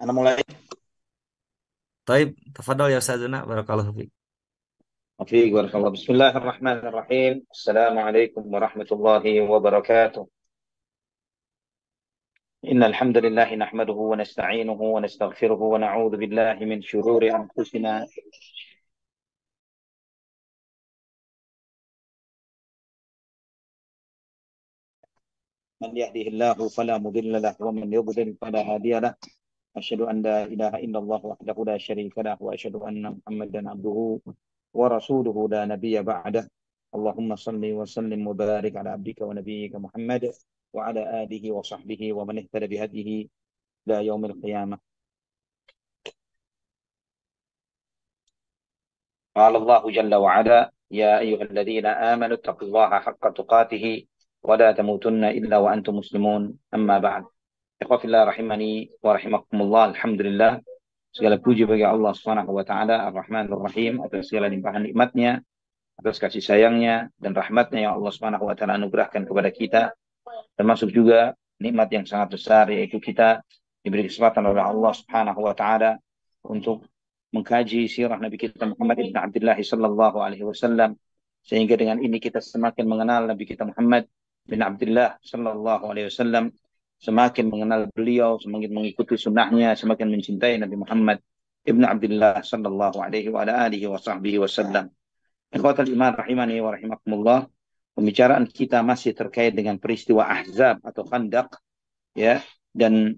أنا mulai. طيب تفضل يا أستاذنا بارك الله فيك. فيك بارك الله. بسم الله الرحمن الرحيم. السلام عليكم ورحمة الله وبركاته. إن الحمد لله نحمده ونستعينه ونستغفره ونعوذ بالله من شرور أنفسنا. من يهده الله فلا مضل له ومن يضلل فلا هادي له. أشهد أن لا إله إلا الله وحده لا شريك له وأشهد أن محمدا عبده ورسوله لا نبي بعده. اللهم صل وسلم وبارك على عبدك ونبيك محمد وعلى آله وصحبه ومن اهتدى بهديه إلى يوم القيامة. قال الله جل وعلا: يا أيها الذين آمنوا اتقوا الله حق تقاته ولا تموتن إلا وأنتم مسلمون. أما بعد. Ikhwafillah rahimani wa rahimakumullah. Alhamdulillah, segala puji bagi Allah Subhanahu wa taala Ar-Rahmanur Rahim atas segala limpahan nikmatnya, atas kasih sayangnya dan rahmatnya yang Allah Subhanahu wa taala anugerahkan kepada kita, termasuk juga nikmat yang sangat besar, yaitu kita diberi kesempatan oleh Allah Subhanahu wa taala untuk mengkaji sirah Nabi kita Muhammad ibn Abdullah sallallahu alaihi wasallam, sehingga dengan ini kita semakin mengenal Nabi kita Muhammad bin Abdullah sallallahu alaihi wasallam, semakin mengenal beliau, semakin mengikuti sunnahnya, semakin mencintai Nabi Muhammad ibn Abdullah sallallahu alaihi wa alihi wa sahbihi wasallam. Ikhwatal iman rahimani wa rahimakumullah. Pembicaraan kita masih terkait dengan peristiwa Ahzab atau Khandaq, ya. Dan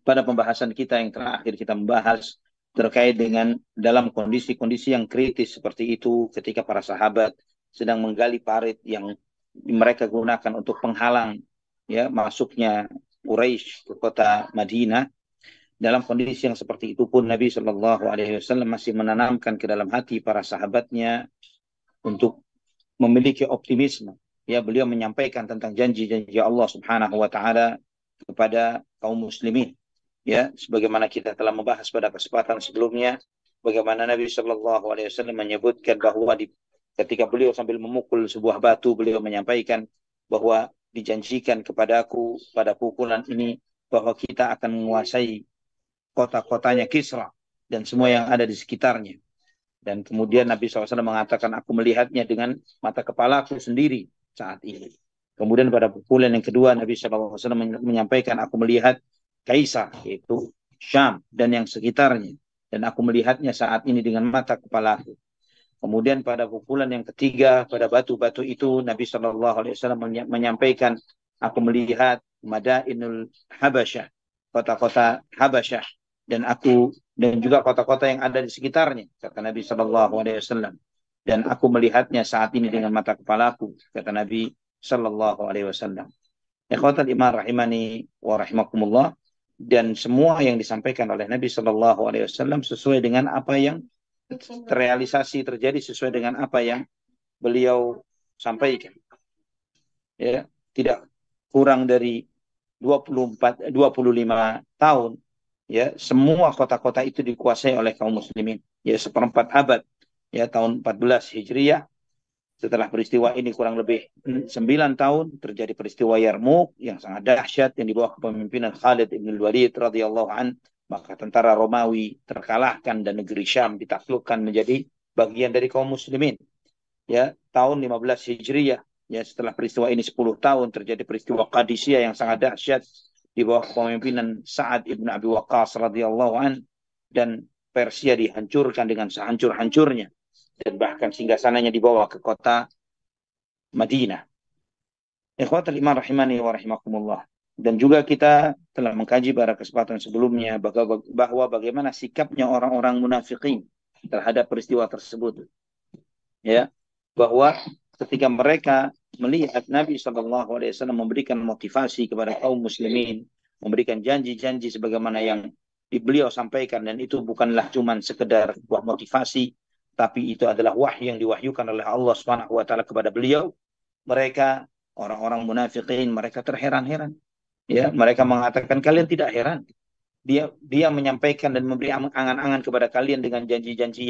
pada pembahasan kita yang terakhir kita membahas terkait dengan dalam kondisi-kondisi yang kritis seperti itu, ketika para sahabat sedang menggali parit yang mereka gunakan untuk penghalang, ya, masuknya Quraisy ke kota Madinah. Dalam kondisi yang seperti itu pun Nabi Shallallahu Alaihi Wasallam masih menanamkan ke dalam hati para sahabatnya untuk memiliki optimisme. Ya, beliau menyampaikan tentang janji-janji Allah Subhanahu wa taala kepada kaum muslimin. Ya, sebagaimana kita telah membahas pada kesempatan sebelumnya, bagaimana Nabi Shallallahu alaihi wasallam menyebutkan bahwa ketika beliau sambil memukul sebuah batu, beliau menyampaikan bahwa dijanjikan kepadaku pada pukulan ini bahwa kita akan menguasai kota-kotanya Kisra dan semua yang ada di sekitarnya. Dan kemudian Nabi SAW mengatakan, aku melihatnya dengan mata kepalaku sendiri saat ini. Kemudian pada pukulan yang kedua, Nabi SAW menyampaikan, aku melihat Kaisar, yaitu Syam dan yang sekitarnya. Dan aku melihatnya saat ini dengan mata kepalaku. Kemudian pada pukulan yang ketiga, pada batu-batu itu, Nabi SAW menyampaikan, aku melihat Madainul Habasyah, kota-kota Habasyah, dan juga kota-kota yang ada di sekitarnya, kata Nabi Shallallahu Alaihi Wasallam. Dan aku melihatnya saat ini dengan mata kepalaku, kata Nabi Shallallahu Alaihi Wasallam. Ikhwatal iman rahimani wa rahimakumullah. Dan semua yang disampaikan oleh Nabi Shallallahu Alaihi Wasallam sesuai dengan apa yang terrealisasi, terjadi sesuai dengan apa yang beliau sampaikan. Ya, tidak kurang dari 25 tahun, ya, semua kota-kota itu dikuasai oleh kaum muslimin, ya, seperempat abad, ya, tahun 14 Hijriah. Setelah peristiwa ini kurang lebih 9 tahun terjadi peristiwa Yarmouk yang sangat dahsyat yang dibawa kepemimpinan Khalid ibn Walid radhiyallahu an. Maka tentara Romawi terkalahkan dan negeri Syam ditaklukkan menjadi bagian dari kaum muslimin. Ya, tahun 15 Hijriah, ya, setelah peristiwa ini 10 tahun terjadi peristiwa Qadisiyah yang sangat dahsyat di bawah kepemimpinan Sa'ad ibn Abi Waqqas radhiyallahu an, dan Persia dihancurkan dengan sehancur-hancurnya dan bahkan singgasananya dibawa ke kota Madinah. Ikhwatul iman rahimani wa rahimakumullah. Dan juga kita telah mengkaji pada kesempatan sebelumnya bahwa bagaimana sikapnya orang-orang munafikin terhadap peristiwa tersebut. Ya, bahwa ketika mereka melihat Nabi SAW memberikan motivasi kepada kaum muslimin, memberikan janji-janji sebagaimana yang beliau sampaikan, dan itu bukanlah cuma sekedar buah motivasi, tapi itu adalah wahyu yang diwahyukan oleh Allah Subhanahu wa taala kepada beliau. Mereka, orang-orang munafikin, mereka terheran-heran. Ya, mereka mengatakan, kalian tidak heran. Dia menyampaikan dan memberi angan-angan kepada kalian dengan janji-janji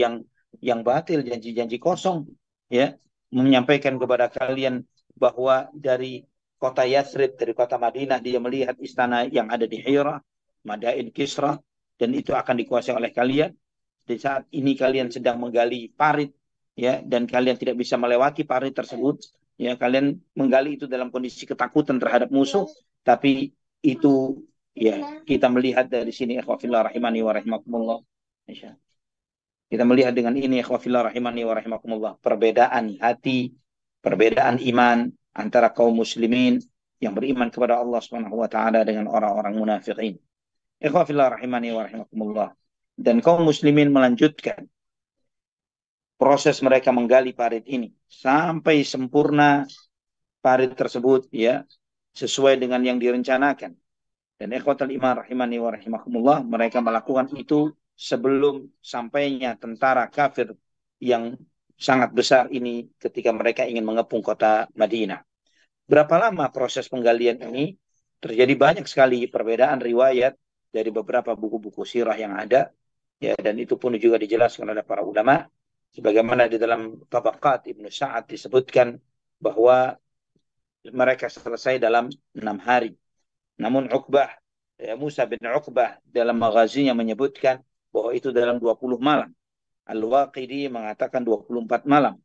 yang batil, janji-janji kosong, ya, menyampaikan kepada kalian bahwa dari kota Yathrib, dari kota Madinah, dia melihat istana yang ada di Hira, Madain Kisra, dan itu akan dikuasai oleh kalian. Di saat ini kalian sedang menggali parit, ya, dan kalian tidak bisa melewati parit tersebut, ya, kalian menggali itu dalam kondisi ketakutan terhadap musuh, tapi itu, ya, kita melihat dari sini, ikhwafillah rahimani wa rahimakumullah. Kita melihat dengan ini, ikhwafillah rahimani wa rahimakumullah, perbedaan hati, perbedaan iman antara kaum muslimin yang beriman kepada Allah Subhanahu wa taala dengan orang-orang munafikin. Ikhwafillah rahimani wa rahimakumullah. Dan kaum muslimin melanjutkan proses mereka menggali parit ini sampai sempurna parit tersebut, ya, sesuai dengan yang direncanakan. Dan ikhwatul iman rahimani wa rahimakumullah, mereka melakukan itu sebelum sampainya tentara kafir yang sangat besar ini ketika mereka ingin mengepung kota Madinah. Berapa lama proses penggalian ini? Terjadi banyak sekali perbedaan riwayat dari beberapa buku-buku sirah yang ada, ya, dan itu pun juga dijelaskan oleh para ulama, sebagaimana di dalam Tabaqat Ibnu Sa'ad disebutkan bahwa mereka selesai dalam 6 hari. Namun Uqbah, ya, Musa bin Uqbah dalam maghazinya menyebutkan bahwa itu dalam 20 malam. Al-Waqidi mengatakan 24 malam.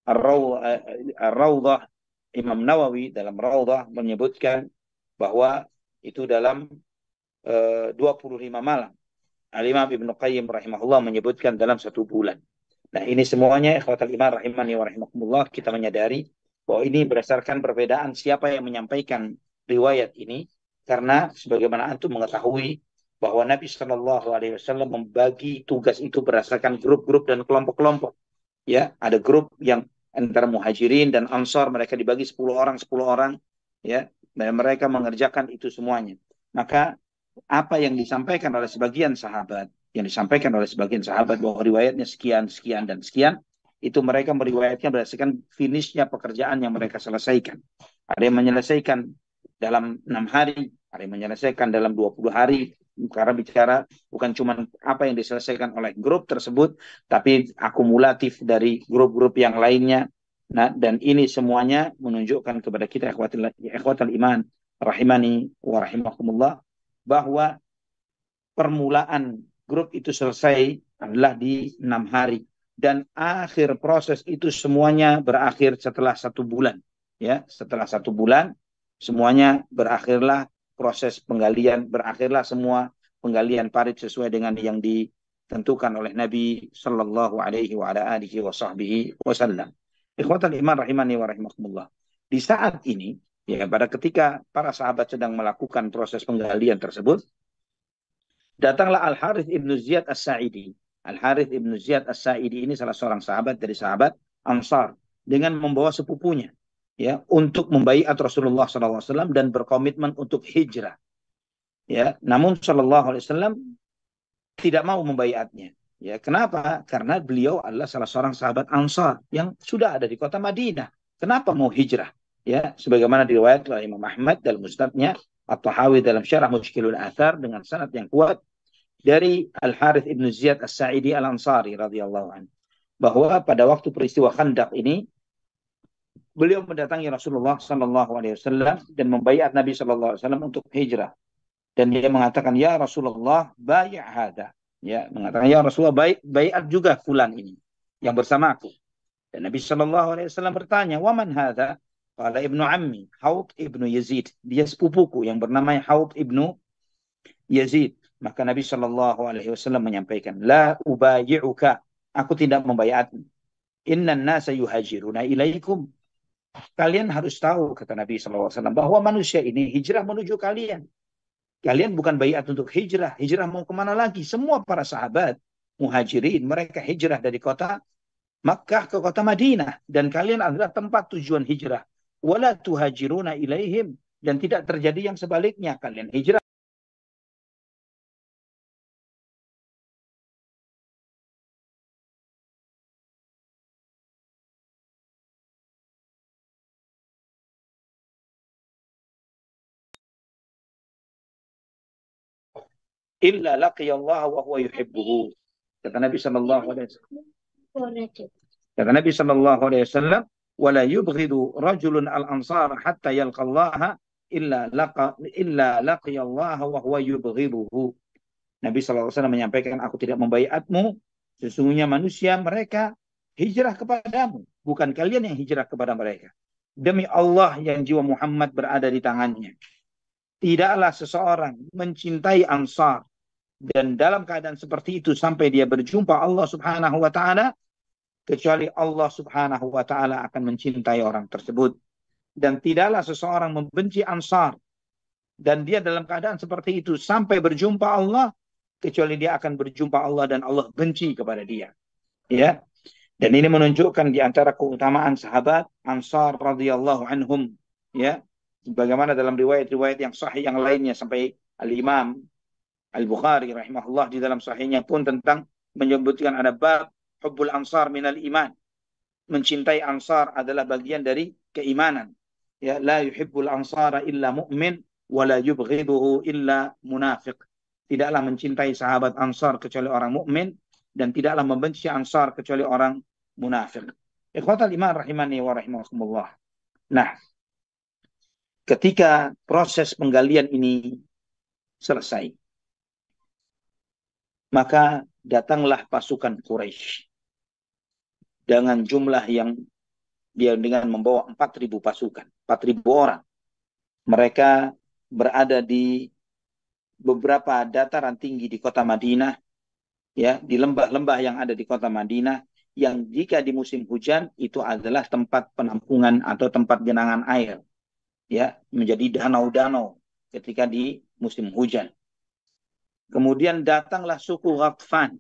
Ar-Rawdah, Imam Nawawi dalam Rawdah menyebutkan bahwa itu dalam 25 malam. Al-Imam Ibnu Qayyim rahimahullah menyebutkan dalam 1 bulan. Nah, ini semuanya ikhwatal iman rahimani wa rahimakumullah, kita menyadari bahwa ini berdasarkan perbedaan siapa yang menyampaikan riwayat ini, karena sebagaimana antum mengetahui bahwa Nabi Shallallahu Alaihi Wasallam membagi tugas itu berdasarkan grup-grup dan kelompok-kelompok. Ya, ada grup yang antara muhajirin dan ansar, mereka dibagi 10 orang, 10 orang, ya, dan mereka mengerjakan itu semuanya. Maka apa yang disampaikan oleh sebagian sahabat, bahwa riwayatnya sekian, sekian, dan sekian, itu mereka meriwayatkan berdasarkan finishnya pekerjaan yang mereka selesaikan. Ada yang menyelesaikan dalam 6 hari, ada yang menyelesaikan dalam 20 hari, karena bicara bukan cuma apa yang diselesaikan oleh grup tersebut, tapi akumulatif dari grup-grup yang lainnya. Nah, dan ini semuanya menunjukkan kepada kita, ikhwatul iman rahimani wa rahimakumullah, bahwa permulaan grup itu selesai adalah di 6 hari. Dan akhir proses itu semuanya berakhir setelah 1 bulan. Ya, setelah 1 bulan, semuanya berakhirlah proses penggalian, berakhirlah semua penggalian parit sesuai dengan yang ditentukan oleh Nabi Sallallahu Alaihi Wasallam. Ikhwatal iman rahimani wa rahimakumullah. Di saat ini, ya, pada ketika para sahabat sedang melakukan proses penggalian tersebut, datanglah Al-Harith ibnu Ziyad As-Sa'idi. Al-Harith ibnu Ziyad As-Sa'idi ini salah seorang sahabat dari sahabat Ansar, dengan membawa sepupunya, ya, untuk membaiat Rasulullah SAW dan berkomitmen untuk hijrah. Ya, namun SAW tidak mau membaiatnya. Ya, kenapa? Karena beliau adalah salah seorang sahabat Ansar yang sudah ada di kota Madinah. Kenapa mau hijrah? Ya, sebagaimana diriwayatkan oleh Imam Ahmad dalam Musnadnya, At-Tahawi dalam Syarah Mushkilul Athar dengan sanad yang kuat dari Al-Harith ibnu Ziyad As-Sa'idi Al-Ansari radhiyallahu anhu, bahwa pada waktu peristiwa Khandaq ini beliau mendatangi Rasulullah sallallahu alaihi wasallam dan membaiat Nabi sallallahu alaihi wasallam untuk hijrah. Dan dia mengatakan, ya Rasulullah, bai' hada. Ya, mengatakan, ya Rasulullah, baiat juga fulan ini yang bersama aku. Dan Nabi sallallahu alaihi wasallam bertanya, wa man hada? Qala ibnu ammi, Haut ibnu Yazid. Dia sepupuku yang bernama Haut ibnu Yazid. Maka Nabi sallallahu alaihi wasallam menyampaikan, la ubayi'uka, aku tidak membaiatmu. Innan nasa yuhajiruna ilaikum. Kalian harus tahu, kata Nabi sallallahu alaihi wasallam, bahwa manusia ini hijrah menuju kalian. Kalian bukan baiat untuk hijrah. Hijrah mau kemana lagi? Semua para sahabat muhajirin, mereka hijrah dari kota Makkah ke kota Madinah. Dan kalian adalah tempat tujuan hijrah. Wala tuhajiruna ilaihim. Dan tidak terjadi yang sebaliknya. Kalian hijrah. Illa laqiyallahu wa huwa yuhibbuhu. Kata Nabi sallallahu alaihi wasallam. Kata Nabi sallallahu alaihi wasallam, wala yubghidu rajulun al-ansar hatta yalqa Allah illa laqiyallaha wa huwa yubghiduhu. Nabi SAW menyampaikan, aku tidak membaiatmu, sesungguhnya manusia mereka hijrah kepadamu, bukan kalian yang hijrah kepada mereka. Demi Allah yang jiwa Muhammad berada di tangannya, tidaklah seseorang mencintai Ansar dan dalam keadaan seperti itu sampai dia berjumpa Allah Subhanahu wa taala, kecuali Allah Subhanahu wa taala akan mencintai orang tersebut. Dan tidaklah seseorang membenci Ansar dan dia dalam keadaan seperti itu sampai berjumpa Allah, kecuali dia akan berjumpa Allah dan Allah benci kepada dia. Ya. Dan ini menunjukkan di antara keutamaan sahabat Ansar radhiyallahu anhum, ya. Sebagaimana dalam riwayat-riwayat yang sahih yang lainnya, sampai Al-Imam Al-Bukhari rahimahullah di dalam sahihnya pun tentang menyebutkan ada bab hubbul ansar minal iman. Mencintai Ansar adalah bagian dari keimanan. Ya, la yuhibbul ansara illa mu'min wa la yubghiduhu illa munafiq. Tidaklah mencintai sahabat Ansar kecuali orang mukmin dan tidaklah membenci Ansar kecuali orang munafik. Ikhwatal iman rahimani wa rahimakumullah. Nah, ketika proses penggalian ini selesai, maka datanglah pasukan Quraisy dengan jumlah yang dia dengan membawa 4.000 pasukan, 4.000 orang. Mereka berada di beberapa dataran tinggi di kota Madinah, ya, di lembah-lembah yang ada di kota Madinah, yang jika di musim hujan itu adalah tempat penampungan atau tempat genangan air, ya, menjadi danau-danau ketika di musim hujan. Kemudian datanglah suku Ghatfan,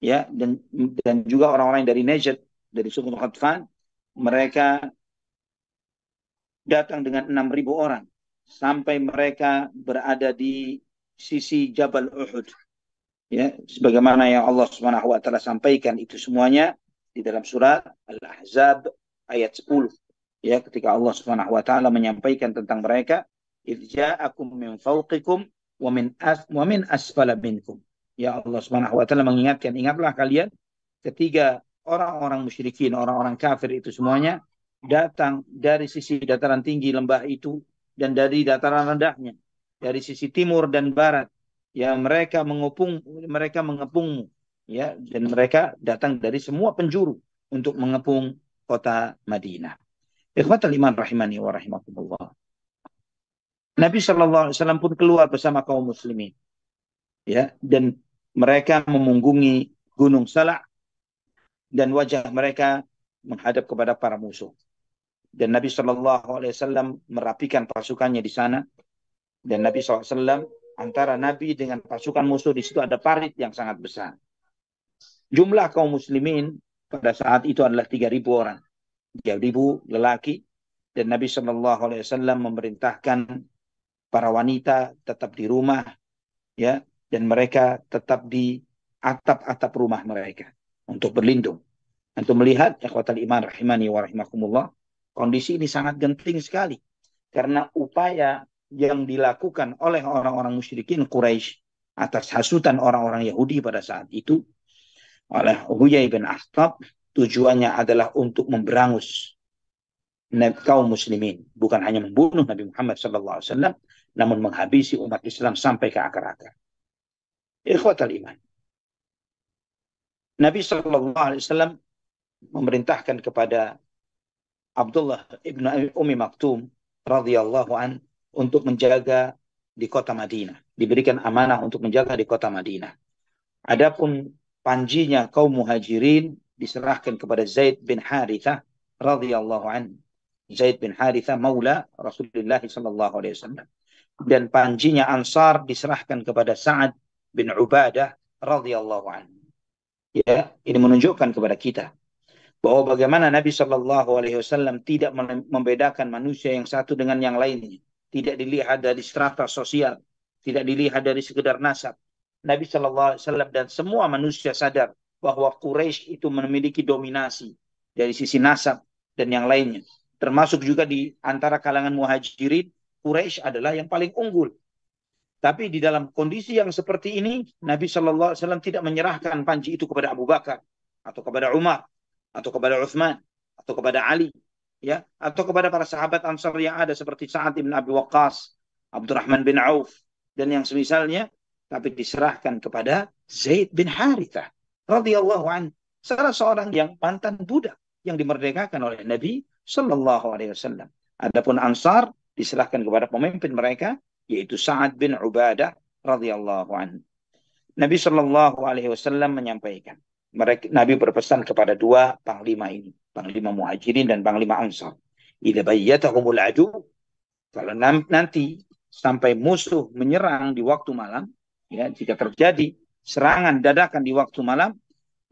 ya, dan juga orang-orang dari Najd, dari suku Ghatfan, mereka datang dengan 6.000 orang sampai mereka berada di sisi Jabal Uhud. Ya, sebagaimana yang Allah Subhanahu wa taala sampaikan itu semuanya di dalam surat Al-Ahzab ayat 10. Ya, ketika Allah Subhanahu wa taala menyampaikan tentang mereka, "Idza'akum min fawqikum wa min asfala minkum." Ya, Allah Subhanahu wa taala mengingatkan, ingatlah kalian ketika orang-orang musyrikin, orang-orang kafir itu semuanya datang dari sisi dataran tinggi lembah itu dan dari dataran rendahnya, dari sisi timur dan barat. Ya, mereka mengepungmu, ya, dan mereka datang dari semua penjuru untuk mengepung kota Madinah. Ikhwatal iman rahimani wa rahimakumullah. Nabi sallallahu alaihi wasallam pun keluar bersama kaum muslimin, ya, dan mereka memunggungi Gunung Salak dan wajah mereka menghadap kepada para musuh. Dan Nabi sallallahu alaihi wasallam merapikan pasukannya di sana. Dan Nabi SAW, antara Nabi dengan pasukan musuh di situ ada parit yang sangat besar. Jumlah kaum muslimin pada saat itu adalah 3.000 orang. 3.000 lelaki. Dan Nabi SAW memerintahkan para wanita tetap di rumah, ya, dan mereka tetap di atap-atap rumah mereka untuk berlindung. Untuk melihat, ikhwatal iman rahimani wa rahimakumullah, kondisi ini sangat genting sekali. Karena upaya yang dilakukan oleh orang-orang musyrikin Quraisy atas hasutan orang-orang Yahudi pada saat itu oleh Huyai bin Akhtab, tujuannya adalah untuk memberangus kaum muslimin, bukan hanya membunuh Nabi Muhammad SAW, namun menghabisi umat Islam sampai ke akar-akar. Ikhwatal iman, Nabi SAW memerintahkan kepada Abdullah ibn Ummi Maktum radhiyallahu an untuk menjaga di kota Madinah, diberikan amanah untuk menjaga di kota Madinah. Adapun panjinya kaum muhajirin diserahkan kepada Zaid bin Harithah radhiyallahu an. Zaid bin Harithah maula Rasulullah sallallahu alaihi wasallam. Dan panjinya Ansar diserahkan kepada Sa'ad bin Ubadah radhiyallahu an. Ya, ini menunjukkan kepada kita bahwa bagaimana Nabi Shallallahu Alaihi Wasallam tidak membedakan manusia yang satu dengan yang lainnya, tidak dilihat dari strata sosial, tidak dilihat dari sekedar nasab. Nabi Shallallahu Alaihi Wasallam dan semua manusia sadar bahwa Quraisy itu memiliki dominasi dari sisi nasab dan yang lainnya, termasuk juga di antara kalangan muhajirin, Quraisy adalah yang paling unggul. Tapi di dalam kondisi yang seperti ini, Nabi Shallallahu Alaihi Wasallam tidak menyerahkan panji itu kepada Abu Bakar atau kepada Umar atau kepada Utsman atau kepada Ali, ya, atau kepada para sahabat Ansar yang ada seperti Sa'ad bin Abi Waqqas, Abdurrahman bin Auf dan yang semisalnya, tapi diserahkan kepada Zaid bin Harithah radhiyallahu anhu, salah seorang yang mantan budak yang dimerdekakan oleh Nabi Shallallahu Alaihi Wasallam. Adapun Ansar diserahkan kepada pemimpin mereka yaitu Sa'ad bin Ubadah radhiyallahu anhu. Nabi Shallallahu Alaihi Wasallam menyampaikan, Nabi berpesan kepada dua panglima ini, panglima Muhajirin dan panglima Ansar. Idza bayyatahumul adu, kalau nanti sampai musuh menyerang di waktu malam, ya, jika terjadi serangan dadakan di waktu malam,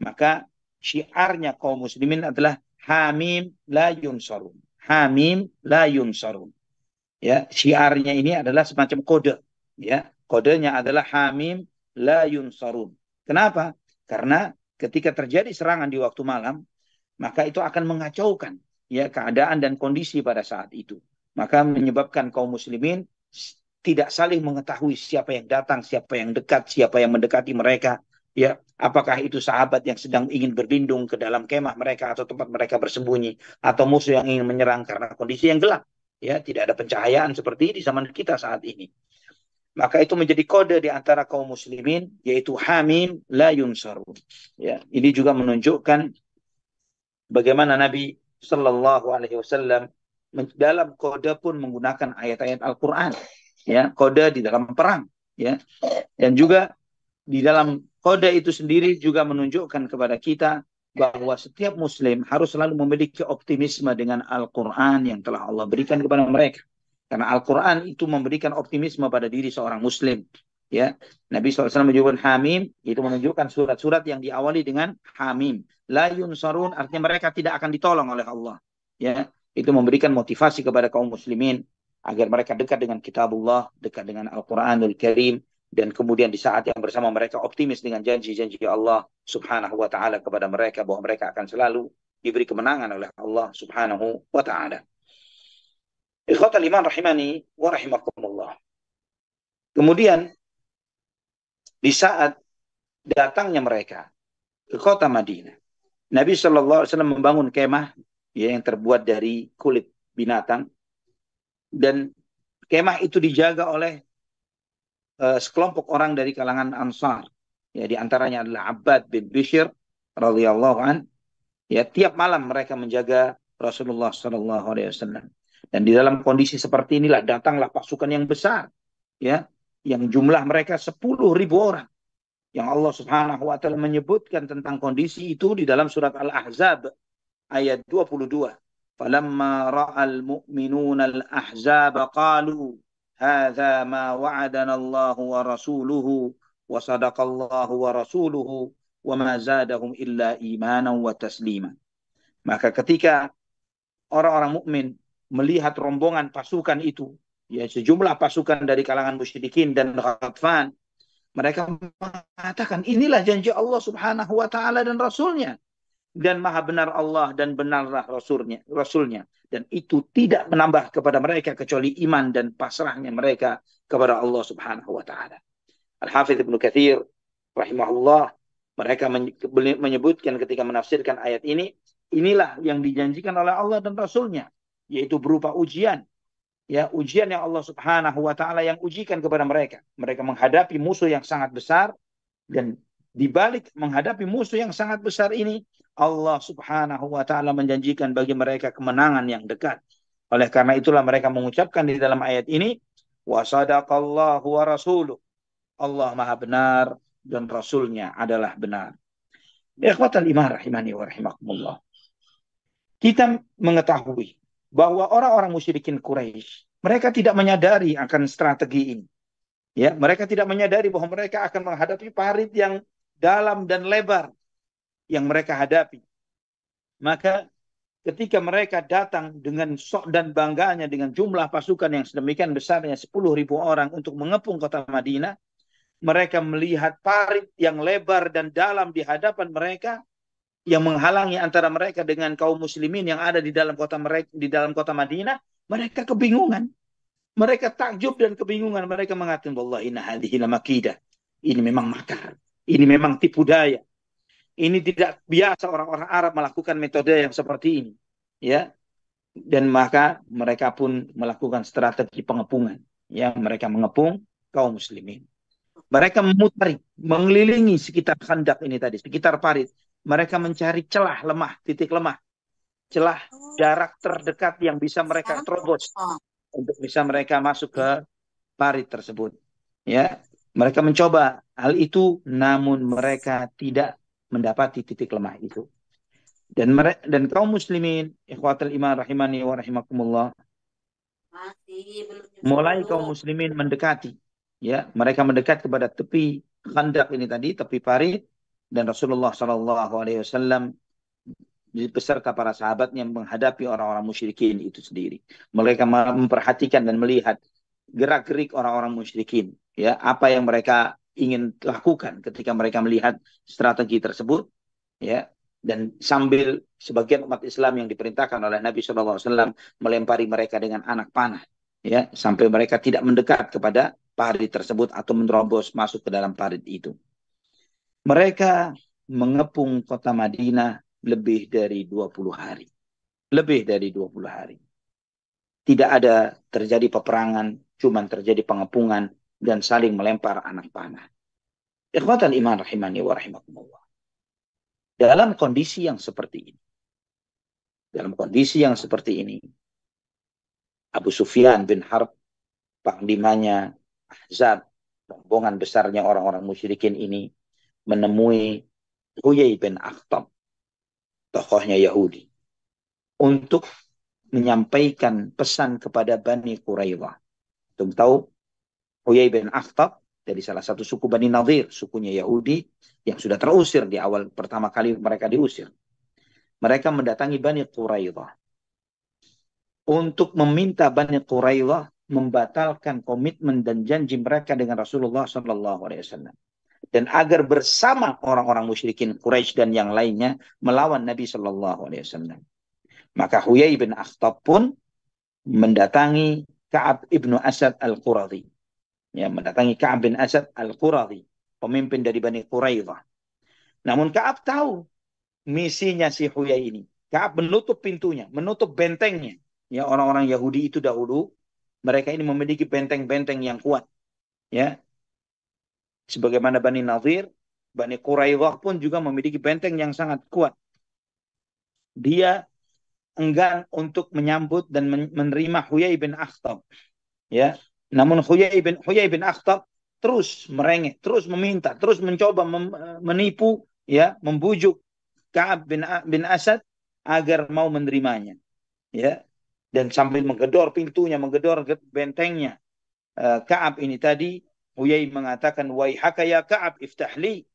maka syiarnya kaum muslimin adalah Hamim la yunsarun. Hamim la yunsarun. Ya, syiarnya ini adalah semacam kode. Ya, kodenya adalah Hamim la yunsarun. Kenapa? Karena ketika terjadi serangan di waktu malam, maka itu akan mengacaukan ya keadaan dan kondisi pada saat itu. Maka menyebabkan kaum muslimin tidak saling mengetahui siapa yang datang, siapa yang dekat, siapa yang mendekati mereka. Ya, apakah itu sahabat yang sedang ingin berlindung ke dalam kemah mereka atau tempat mereka bersembunyi, atau musuh yang ingin menyerang karena kondisi yang gelap. Ya, tidak ada pencahayaan seperti di zaman kita saat ini. Maka itu menjadi kode di antara kaum muslimin, yaitu Hamim la yunsarun. Ya, ini juga menunjukkan bagaimana Nabi Shallallahu Alaihi Wasallam dalam kode pun menggunakan ayat-ayat Al-Quran. Ya, kode di dalam perang. Ya, dan juga di dalam kode itu sendiri juga menunjukkan kepada kita bahwa setiap muslim harus selalu memiliki optimisme dengan Al-Quran yang telah Allah berikan kepada mereka. Karena Al-Quran itu memberikan optimisme pada diri seorang muslim. Ya, Nabi SAW menyebut Hamim, itu menunjukkan surat-surat yang diawali dengan Hamim. La yunsarun, artinya mereka tidak akan ditolong oleh Allah. Ya, itu memberikan motivasi kepada kaum muslimin agar mereka dekat dengan kitabullah, dekat dengan Al-Quranul Karim, dan kemudian di saat yang bersama mereka optimis dengan janji-janji Allah subhanahu wa ta'ala kepada mereka, bahwa mereka akan selalu diberi kemenangan oleh Allah subhanahu wa ta'ala. Ikhwatal iman rahimani wa rahimakumullah. Kemudian di saat datangnya mereka ke kota Madinah, Nabi SAW membangun kemah ya, yang terbuat dari kulit binatang, dan kemah itu dijaga oleh sekelompok orang dari kalangan Ansar. Ya, di antaranya adalah Abbad bin Bishr radhiyallahu an. Ya, tiap malam mereka menjaga Rasulullah sallallahu alaihi wasallam. Dan di dalam kondisi seperti inilah datanglah pasukan yang besar, ya, yang jumlah mereka 10.000 orang. Yang Allah Subhanahu wa taala menyebutkan tentang kondisi itu di dalam surat Al-Ahzab ayat 22. Falamma ra'al mu'minuna al-ahzab qalu hadza ma wa'adana Allah wa rasuluhu wa sadaqallahu wa rasuluhu wa ma zadahum illa imanan wa taslima. Maka ketika orang-orang mukmin melihat rombongan pasukan itu, ya, sejumlah pasukan dari kalangan musyrikin dan Ghatfan, mereka mengatakan inilah janji Allah Subhanahu wa taala dan rasulnya, dan maha benar Allah dan benarlah rasulnya, dan itu tidak menambah kepada mereka kecuali iman dan pasrahnya mereka kepada Allah Subhanahu wa taala. Al-Hafidz Ibnu Katsir rahimahullah, mereka menyebutkan ketika menafsirkan ayat ini, inilah yang dijanjikan oleh Allah dan rasulnya, yaitu berupa ujian. Ya, ujian yang Allah Subhanahu wa taala yang ujikan kepada mereka. Mereka menghadapi musuh yang sangat besar, dan di balik menghadapi musuh yang sangat besar ini, Allah Subhanahu wa taala menjanjikan bagi mereka kemenangan yang dekat. Oleh karena itulah mereka mengucapkan di dalam ayat ini, wa sadaqallahu wa rasuluh. Allah Maha benar dan rasulnya adalah benar. Ikhwatal iman rahimani wa rahimakumullah. Kita mengetahui bahwa orang-orang musyrikin Quraisy, mereka tidak menyadari akan strategi ini. Ya, mereka tidak menyadari bahwa mereka akan menghadapi parit yang dalam dan lebar yang mereka hadapi. Maka ketika mereka datang dengan sok dan bangganya dengan jumlah pasukan yang sedemikian besarnya 10.000 orang untuk mengepung kota Madinah, mereka melihat parit yang lebar dan dalam di hadapan mereka yang menghalangi antara mereka dengan kaum muslimin yang ada di dalam kota Madinah. Mereka kebingungan, mereka takjub dan kebingungan. Mereka mengatakan, wallahi inna hadhihi lamakidah, ini memang makar, ini memang tipu daya, ini tidak biasa orang-orang Arab melakukan metode yang seperti ini. Ya, Dan maka mereka pun melakukan strategi pengepungan. Ya, mereka mengepung kaum muslimin. Mereka memutari, mengelilingi sekitar khandak ini tadi, sekitar parit. Mereka mencari celah lemah, titik lemah, celah jarak terdekat yang bisa mereka terobos untuk bisa mereka masuk ke parit tersebut. Ya, mereka mencoba hal itu, namun mereka tidak mendapati titik lemah itu. Dan kaum muslimin, ikhwatul iman rahimani wa rahimakumullah, mulai kaum muslimin mendekati, ya, mereka mendekat kepada tepi khandak ini tadi, tepi parit, dan Rasulullah Shallallahu Alaihi Wasallam beserta para sahabatnya menghadapi orang-orang musyrikin itu sendiri. Mereka memperhatikan dan melihat gerak-gerik orang-orang musyrikin, ya, apa yang mereka ingin lakukan ketika mereka melihat strategi tersebut, ya, dan sambil sebagian umat Islam yang diperintahkan oleh Nabi SAW melempari mereka dengan anak panah, ya, sampai mereka tidak mendekat kepada parit tersebut atau menerobos masuk ke dalam parit itu. Mereka mengepung kota Madinah lebih dari 20 hari. Lebih dari 20 hari. Tidak ada terjadi peperangan, cuma terjadi pengepungan dan saling melempar anak panah. Ikhwatal iman rahimani wa rahimakumullah. Dalam kondisi yang seperti ini, Abu Sufyan bin Harb, panglimanya Ahzab, rombongan besarnya orang-orang musyrikin ini, menemui Huyai bin Akhtab, tokohnya Yahudi, untuk menyampaikan pesan kepada Bani Quraidah. Untuk tahu, Huyai bin Akhtab dari salah satu suku Bani Nadir, sukunya Yahudi yang sudah terusir di awal pertama kali mereka diusir. Mereka mendatangi Bani Quraidah untuk meminta Bani Quraidah membatalkan komitmen dan janji mereka dengan Rasulullah SAW, dan agar bersama orang-orang musyrikin Quraisy dan yang lainnya melawan Nabi SAW. Maka Huyai bin Akhtab pun mendatangi Ka'ab ibnu Asad al-Quradhi. Ya, mendatangi Ka'ab bin Asad al-Quradhi, pemimpin dari Bani Quraidah. Namun Ka'ab tahu misinya si Huyai ini. Ka'ab menutup pintunya, menutup bentengnya. Ya, orang-orang Yahudi itu dahulu, mereka ini memiliki benteng-benteng yang kuat. Ya, sebagaimana Bani Nadir, Bani Quraidah pun juga memiliki benteng yang sangat kuat. Dia enggan untuk menyambut dan menerima Huyai bin Akhtab. Ya, namun Huyai bin Akhtab terus merengek, terus meminta, terus mencoba menipu, ya, membujuk Ka'ab bin Asad agar mau menerimanya, ya, dan sambil menggedor pintunya, menggedor bentengnya. Ka'ab ini tadi, Huyai mengatakan, "Waihaka ya Ka'ab, iftahli."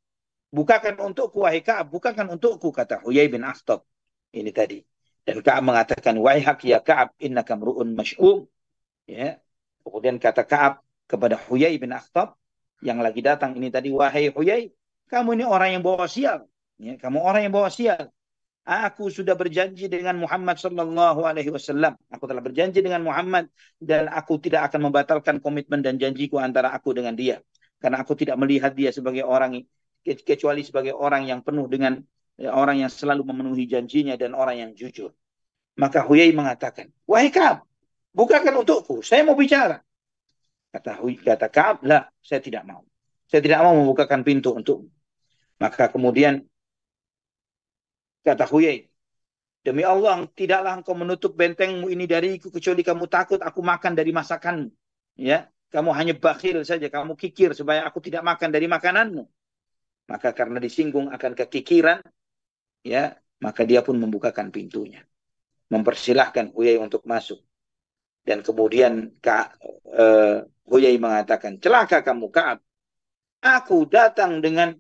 Bukakan untukku, wahai Ka'ab, bukakan untukku, kata Huyai bin Akhtab ini tadi. Dan Ka'ab mengatakan, "Waihak ya Ka'ab, innaka mru'un masy'um." Ya. Kemudian kata Ka'ab kepada Huyai bin Akhtab yang lagi datang ini tadi, "Wahai Huyai, kamu ini orang yang bawa sial. Ya, kamu orang yang bawa sial. Aku sudah berjanji dengan Muhammad sallallahu alaihi wasallam. Aku telah berjanji dengan Muhammad dan aku tidak akan membatalkan komitmen dan janjiku antara aku dengan dia. Karena aku tidak melihat dia sebagai orang, kecuali sebagai orang yang penuh dengan, orang yang selalu memenuhi janjinya dan orang yang jujur." Maka Huyai mengatakan, "Wahai Ka'ab, bukakan untukku, saya mau bicara." Kata Ka'ab, "Lah, saya tidak mau. Saya tidak mau membukakan pintu untukmu." Maka kemudian kata Huyai, "Demi Allah, tidaklah engkau menutup bentengmu ini dariku kecuali kamu takut aku makan dari masakanmu. Ya, kamu hanya bakhil saja, kamu kikir supaya aku tidak makan dari makananmu." Maka karena disinggung akan kekikiran, ya, maka dia pun membukakan pintunya, mempersilahkan Huyai untuk masuk. Dan kemudian Huyai mengatakan, "Celaka kamu Ka'ab. Aku datang dengan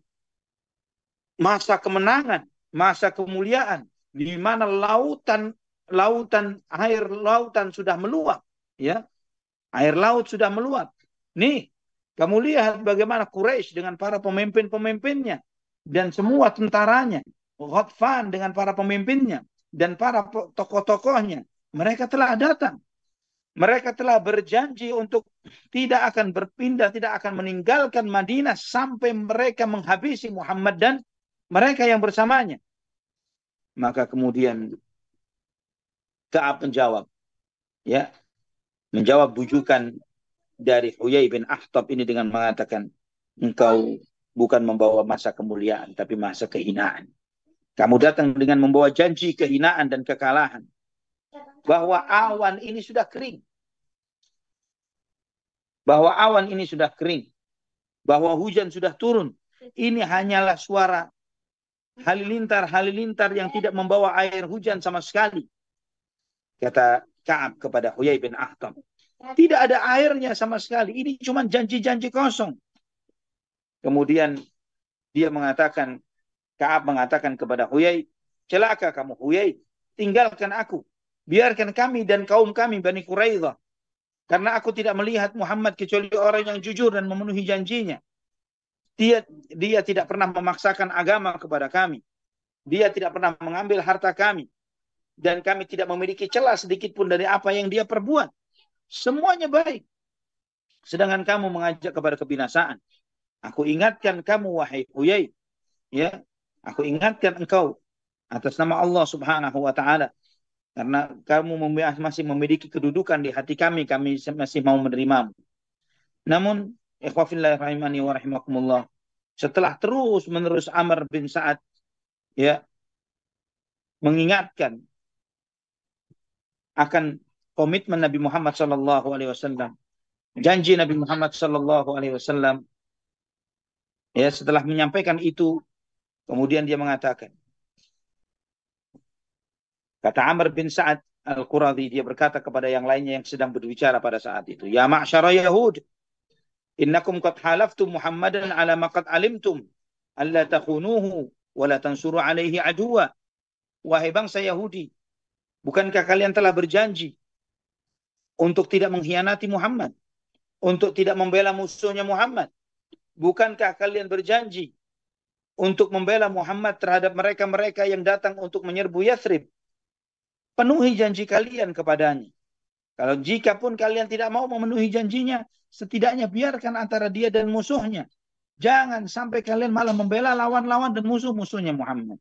masa kemenangan, masa kemuliaan, di mana air lautan sudah meluap, ya, air laut sudah meluap. Nih, kamu lihat bagaimana Quraisy dengan para pemimpin-pemimpinnya dan semua tentaranya, Ghatfan dengan para pemimpinnya dan para tokoh-tokohnya, mereka telah datang. Mereka telah berjanji untuk tidak akan berpindah, tidak akan meninggalkan Madinah sampai mereka menghabisi Muhammad dan mereka yang bersamanya." Maka kemudian Ka'ab menjawab, ya, menjawab bujukan dari Huyai bin Akhtab ini dengan mengatakan, engkau bukan membawa masa kemuliaan, tapi masa kehinaan. Kamu datang dengan membawa janji kehinaan dan kekalahan. Bahwa awan ini sudah kering. Bahwa awan ini sudah kering. Bahwa hujan sudah turun. Ini hanyalah suara halilintar yang tidak membawa air hujan sama sekali. Kata Ka'ab kepada Huyai bin Akhtab. Tidak ada airnya sama sekali. Ini cuma janji-janji kosong. Kemudian dia mengatakan, Ka'ab mengatakan kepada Huyai, celaka kamu Huyai, tinggalkan aku. Biarkan kami dan kaum kami Bani Quraidah. Karena aku tidak melihat Muhammad kecuali orang yang jujur dan memenuhi janjinya. Dia tidak pernah memaksakan agama kepada kami. Dia tidak pernah mengambil harta kami. Dan kami tidak memiliki celah sedikit pun dari apa yang dia perbuat. Semuanya baik. Sedangkan kamu mengajak kepada kebinasaan. Aku ingatkan kamu, wahai Huyai. Ya, aku ingatkan engkau atas nama Allah Subhanahu wa Ta'ala. Karena kamu masih memiliki kedudukan di hati kami masih mau menerimamu. Namun, ikhwafillah rahimani wa rahimakumullah, setelah terus-menerus Amr bin Sa'ad ya mengingatkan akan komitmen Nabi Muhammad sallallahu alaihi wasallam, janji Nabi Muhammad sallallahu alaihi wasallam, ya, setelah menyampaikan itu, kemudian dia mengatakan, kata Amr bin Sa'ad Al-Quradhi, dia berkata kepada yang lainnya yang sedang berbicara pada saat itu, ya ma'syara Yahud, innakum qad halaftum Muhammadan ala ma qad alimtum alla takhunuhu wa la tansuru alaihi aduwa. Wahai bangsa Yahudi, bukankah kalian telah berjanji untuk tidak mengkhianati Muhammad, untuk tidak membela musuhnya Muhammad? Bukankah kalian berjanji untuk membela Muhammad terhadap mereka-mereka yang datang untuk menyerbu Yathrib? Penuhi janji kalian kepadanya. Kalau jika pun kalian tidak mau memenuhi janjinya, setidaknya biarkan antara dia dan musuhnya. Jangan sampai kalian malah membela lawan-lawan dan musuh-musuhnya Muhammad.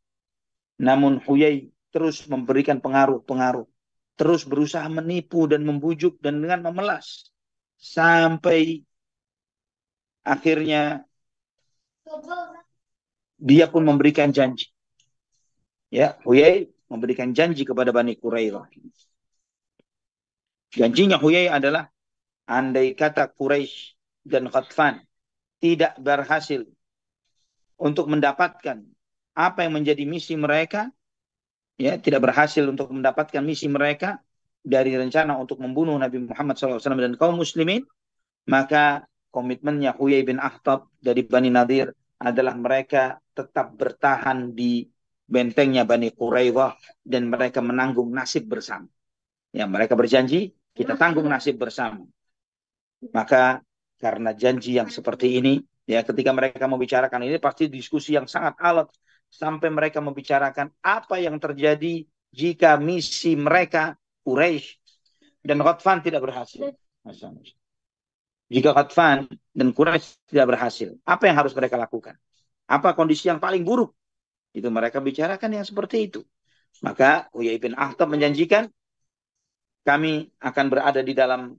Namun Huyai terus memberikan pengaruh-pengaruh. Terus berusaha menipu dan membujuk dan dengan memelas. Sampai akhirnya dia pun memberikan janji. Ya, Huyai memberikan janji kepada Bani Quraidah. Janjinya Huyai adalah, andai kata Quraisy dan Ghatfan tidak berhasil untuk mendapatkan apa yang menjadi misi mereka, ya, tidak berhasil untuk mendapatkan misi mereka dari rencana untuk membunuh Nabi Muhammad SAW dan kaum muslimin, maka komitmennya Huyai bin Akhtab dari Bani Nadir adalah mereka tetap bertahan di bentengnya Bani Quraidah dan mereka menanggung nasib bersama. Ya, mereka berjanji, kita tanggung nasib bersama. Maka karena janji yang seperti ini, ya, ketika mereka membicarakan ini pasti diskusi yang sangat alot sampai mereka membicarakan apa yang terjadi jika misi mereka Quraisy dan Ghatfan tidak berhasil. Jika Ghatfan dan Quraisy tidak berhasil, apa yang harus mereka lakukan? Apa kondisi yang paling buruk? Itu mereka bicarakan yang seperti itu. Maka Huyai bin Akhtab menjanjikan, kami akan berada di dalam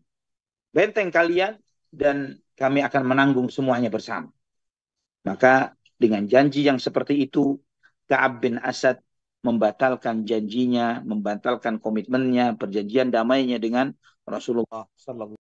benteng kalian dan kami akan menanggung semuanya bersama. Maka dengan janji yang seperti itu, Ka'ab bin Asad membatalkan janjinya, membatalkan komitmennya, perjanjian damainya dengan Rasulullah sallallahu alaihi wasallam.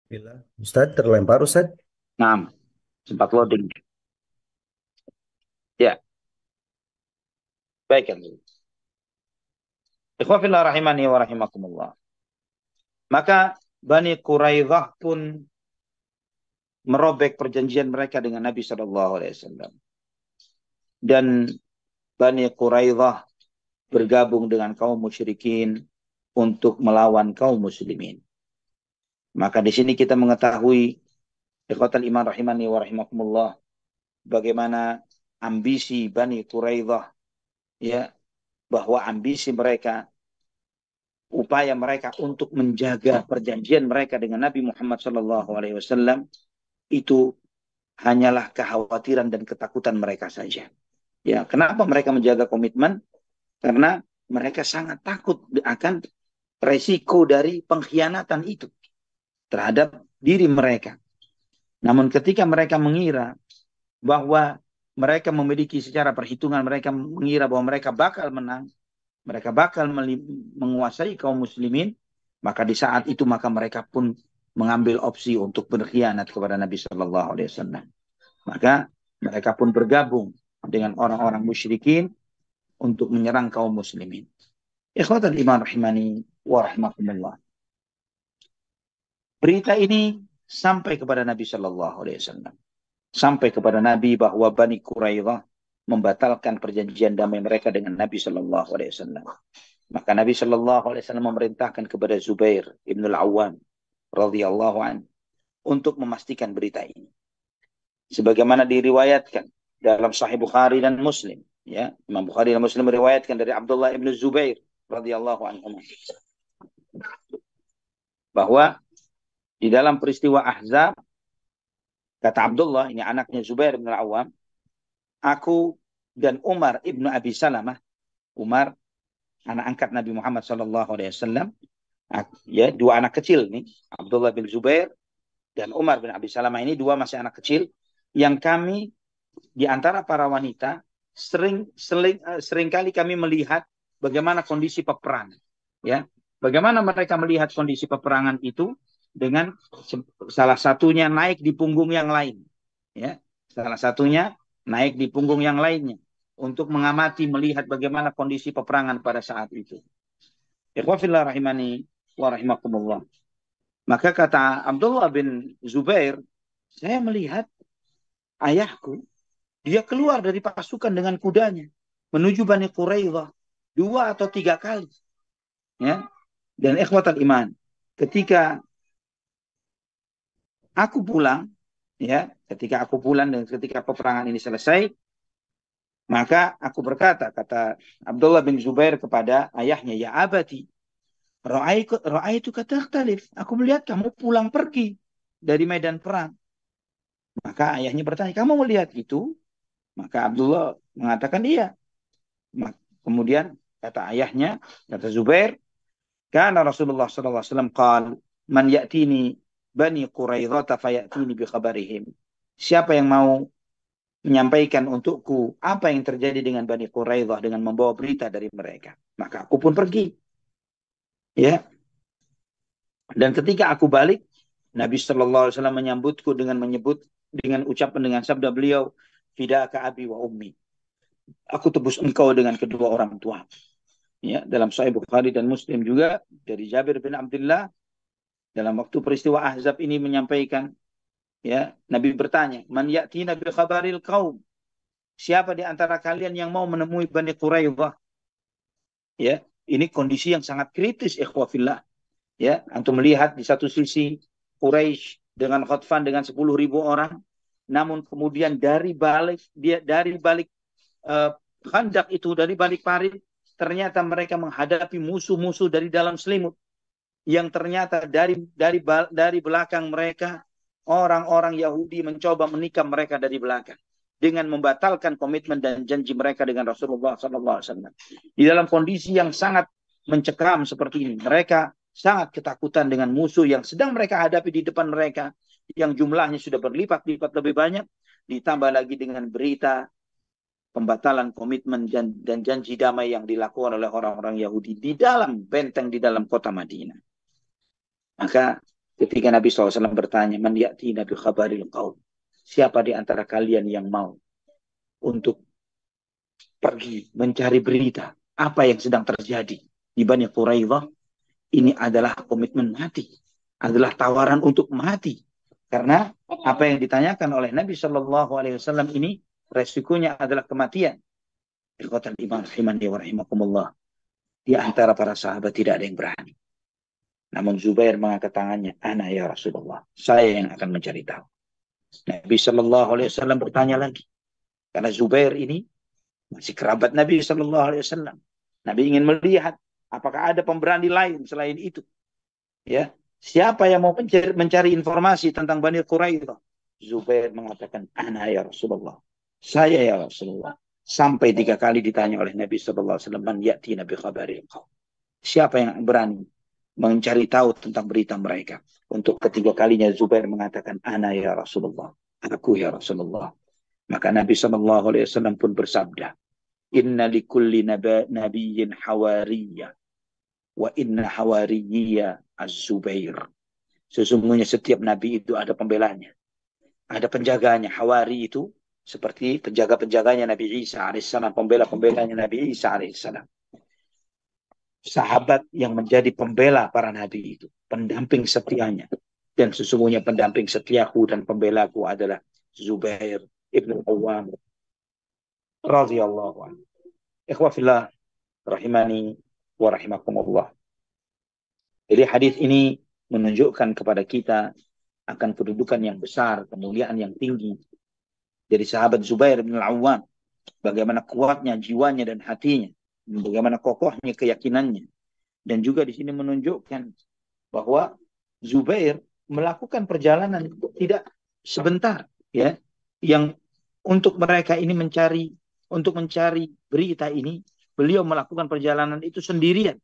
Bila Ustaz terlempar Ustaz. Nah, sempat loading. Ya, baik kan. Ikhwafillah rahimani wa rahimakumullah. Maka Bani Quraidah pun merobek perjanjian mereka dengan Nabi SAW. Dan Bani Quraidah bergabung dengan kaum musyrikin untuk melawan kaum muslimin. Maka di sini kita mengetahui, ikhwatal iman rahimani wa rahimakumullah, bagaimana ambisi Bani Quraidah, ya, bahwa ambisi mereka, upaya mereka untuk menjaga perjanjian mereka dengan Nabi Muhammad SAW itu hanyalah kekhawatiran dan ketakutan mereka saja. Ya, kenapa mereka menjaga komitmen? Karena mereka sangat takut akan resiko dari pengkhianatan itu terhadap diri mereka. Namun ketika mereka mengira bahwa mereka memiliki secara perhitungan, mereka mengira bahwa mereka bakal menang, mereka bakal menguasai kaum muslimin, maka di saat itu maka mereka pun mengambil opsi untuk berkhianat kepada Nabi Shallallahu Alaihi Wasallam. Maka mereka pun bergabung dengan orang-orang musyrikin untuk menyerang kaum muslimin. Ikhwatal iman rahimani wa rahimakumullah. Berita ini sampai kepada Nabi Shallallahu Alaihi Wasallam, sampai kepada Nabi bahwa Bani Quraidah membatalkan perjanjian damai mereka dengan Nabi Shallallahu Alaihi Wasallam. Maka Nabi Shallallahu Alaihi Wasallam memerintahkan kepada Zubair ibn al-Awwam radhiyallahu an untuk memastikan berita ini. Sebagaimana diriwayatkan dalam Sahih Bukhari dan Muslim, ya, Imam Bukhari dan Muslim meriwayatkan dari Abdullah ibn Zubair radhiyallahu anhu bahwa di dalam peristiwa Ahzab, kata Abdullah, ini anaknya Zubair ibn al-Awwam, aku dan Umar ibn Abi Salamah, Umar anak angkat Nabi Muhammad SAW, ya, dua anak kecil nih, Abdullah bin Zubair dan Umar bin Abi Salamah, ini dua masih anak kecil, yang kami di antara para wanita seringkali kami melihat bagaimana kondisi peperangan, ya, bagaimana mereka melihat kondisi peperangan itu dengan salah satunya naik di punggung yang lain, ya, salah satunya naik di punggung yang lainnya untuk mengamati, melihat bagaimana kondisi peperangan pada saat itu. Ikhwafillah rahimani wa rahimakumullah. Maka kata Abdullah bin Zubair, saya melihat ayahku, dia keluar dari pasukan dengan kudanya menuju Bani Quraidah 2 atau 3 kali. Ya. Dan ikhwatal iman, ketika aku pulang, ya, ketika aku pulang dan ketika peperangan ini selesai, maka aku berkata, kata Abdullah bin Zubair kepada ayahnya, ya abati, ra'aitu takhtalif, aku melihat kamu pulang pergi dari medan perang. Maka ayahnya bertanya, kamu melihat itu? Maka Abdullah mengatakan iya. Kemudian kata ayahnya, kata Zubair, karena Rasulullah SAW qala, man ya'tini Bani Quraidah fayatini bi khabarihim. Siapa yang mau menyampaikan untukku apa yang terjadi dengan Bani Quraidah dengan membawa berita dari mereka, maka aku pun pergi. Ya. Dan ketika aku balik, Nabi Shallallahu Alaihi Wasallam menyambutku dengan ucapan, dengan sabda beliau, fidaka abi wa ummi, aku tebus engkau dengan kedua orang tua. Ya, dalam Sahih Bukhari dan Muslim juga dari Jabir bin Abdullah, dalam waktu peristiwa Ahzab ini menyampaikan, ya, Nabi bertanya, man ya'tina bi khabaril qaum, siapa di antara kalian yang mau menemui Bani Quraidah? Ya, ini kondisi yang sangat kritis, ikhwafillah. Ya, antum melihat di satu sisi Quraisy dengan Ghatfan dengan 10.000 orang, namun kemudian dari balik Khandaq itu, dari balik parit, ternyata mereka menghadapi musuh-musuh dari dalam selimut, yang ternyata dari belakang mereka orang-orang Yahudi mencoba menikam mereka dari belakang dengan membatalkan komitmen dan janji mereka dengan Rasulullah SAW. Di dalam kondisi yang sangat mencekam seperti ini, mereka sangat ketakutan dengan musuh yang sedang mereka hadapi di depan mereka, yang jumlahnya sudah berlipat-lipat lebih banyak, ditambah lagi dengan berita pembatalan komitmen dan janji damai yang dilakukan oleh orang-orang Yahudi di dalam benteng di dalam kota Madinah. Maka ketika Nabi SAW bertanya, man ya'tina bi khabaril qaum, siapa di antara kalian yang mau untuk pergi mencari berita apa yang sedang terjadi di Bani Quraidah? Ini adalah komitmen mati, adalah tawaran untuk mati. Karena apa yang ditanyakan oleh Nabi Shallallahu Alaihi Wasallam ini resikonya adalah kematian. Ikhwatal iman rahimani wa rahimakumullah. Di antara para sahabat tidak ada yang berani. Namun Zubair mengangkat tangannya, ana ya Rasulullah, saya yang akan mencari tahu. Nabi Shallallahu Alaihi Wasallam bertanya lagi, karena Zubair ini masih kerabat Nabi Shallallahu Alaihi Wasallam. Nabi ingin melihat apakah ada pemberani lain selain itu. Ya, siapa yang mau mencari informasi tentang Bani Quraidah? Zubair mengatakan, ana ya Rasulullah, saya ya Rasulullah. Sampai 3 kali ditanya oleh Nabi Shallallahu Alaihi Wasallam, man ya'ti Nabi khabaril qaum. Siapa yang berani mencari tahu tentang berita mereka? Untuk ketiga kalinya Zubair mengatakan, ana ya Rasulullah, aku ya Rasulullah. Maka Nabi Shallallahu Alaihi Wasallam pun bersabda, inna likulli nabiyyin hawariyya wa inna hawariyya az-Zubair. Sesungguhnya setiap nabi itu ada pembelanya, ada penjaganya. Hawari itu seperti penjaga-penjaganya Nabi Isa alaihissalam, pembela-pembelanya Nabi Isa alaihissalam. Sahabat yang menjadi pembela para nabi itu, pendamping setianya. Dan sesungguhnya pendamping setiaku dan pembelaku adalah Zubair ibn Awwam radhiyallahu anhu. Ikhwafillah rahimani wa rahimakumullah. Jadi hadis ini menunjukkan kepada kita akan kedudukan yang besar, kemuliaan yang tinggi dari sahabat Zubair bin Al-Awwam. Bagaimana kuatnya jiwanya dan hatinya, bagaimana kokohnya keyakinannya. Dan juga di sini menunjukkan bahwa Zubair melakukan perjalanan tidak sebentar, ya, yang untuk mereka ini untuk mencari berita ini, beliau melakukan perjalanan itu sendirian.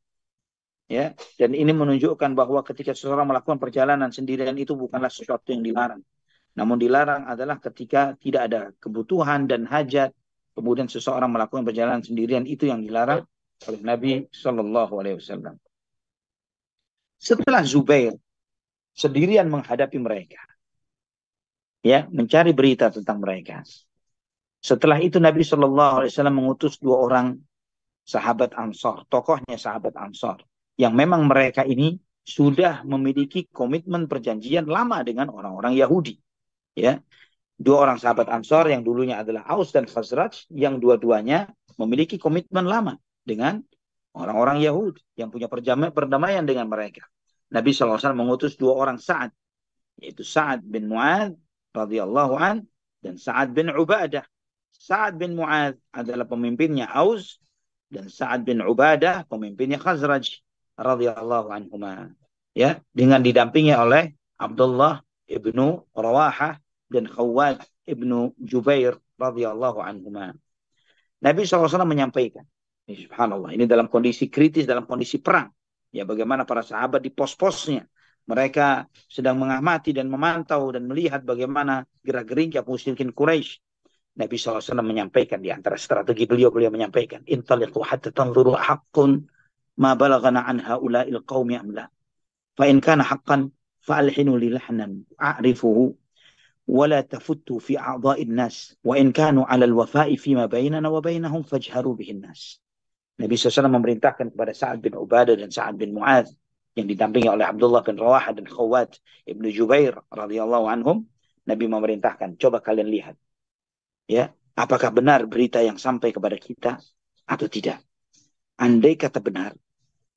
Ya, dan ini menunjukkan bahwa ketika seseorang melakukan perjalanan sendirian itu bukanlah sesuatu yang dilarang. Namun dilarang adalah ketika tidak ada kebutuhan dan hajat, kemudian seseorang melakukan perjalanan sendirian, itu yang dilarang oleh Nabi Shallallahu Alaihi Wasallam. Setelah Zubair sendirian menghadapi mereka, ya, mencari berita tentang mereka. Setelah itu Nabi Shallallahu Alaihi Wasallam mengutus 2 orang sahabat Ansor, tokohnya sahabat Ansor, yang memang mereka ini sudah memiliki komitmen perjanjian lama dengan orang-orang Yahudi. Ya, 2 orang sahabat Ansor yang dulunya adalah Aus dan Khazraj, yang dua-duanya memiliki komitmen lama dengan orang-orang Yahudi yang punya perdamaian dengan mereka. Nabi SAW mengutus 2 orang Sa'ad, yaitu Sa'ad bin Mu'adz radhiyallahu an dan Sa'ad bin Ubadah. Sa'ad bin Mu'adz adalah pemimpinnya Aus dan Sa'ad bin Ubadah pemimpinnya Khazraj radhiyallahu anhuma. Ya, dengan didampingi oleh Abdullah ibnu Rawahah dan Khawwat ibnu Jubair radhiyallahu anhuma. Nabi SAW menyampaikan, subhanallah, ini dalam kondisi kritis, dalam kondisi perang. Ya, bagaimana para sahabat di pos-posnya. Mereka sedang mengamati dan memantau dan melihat bagaimana gerak-gerik musyrikin Quraisy. Nabi SAW menyampaikan, di antara strategi beliau menyampaikan, intaliqu hatta tanzuru haqqun ma balagana an haula'il qaumi am la. Fa in kana haqqan fa'alhinu li lahnan a'rifuhu wa la tafuttu fi a'dha'in nas wa in kanu 'ala al-wafa'i fima bainana wa bainahum fajharu bihin nas. Nabi SAW memerintahkan kepada Sa'ad bin Ubadah dan Sa'ad bin Mu'adz yang didampingi oleh Abdullah bin Rawahah dan Khawwat ibnu Jubair radhiyallahu anhum. Nabi memerintahkan, coba kalian lihat, ya, apakah benar berita yang sampai kepada kita atau tidak. Andai kata benar,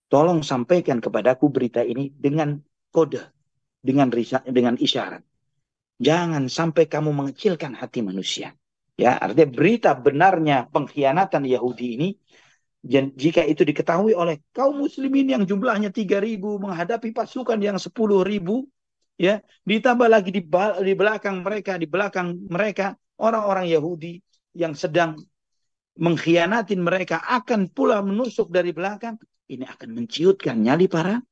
tolong sampaikan kepadaku berita ini dengan kode, dengan isyarat. Jangan sampai kamu mengecilkan hati manusia. Ya, artinya berita benarnya pengkhianatan Yahudi ini, jika itu diketahui oleh kaum muslimin yang jumlahnya 3.000 menghadapi pasukan yang 10.000, ya, ditambah lagi di belakang mereka orang-orang Yahudi yang sedang mengkhianatin mereka akan pula menusuk dari belakang, ini akan menciutkan nyali para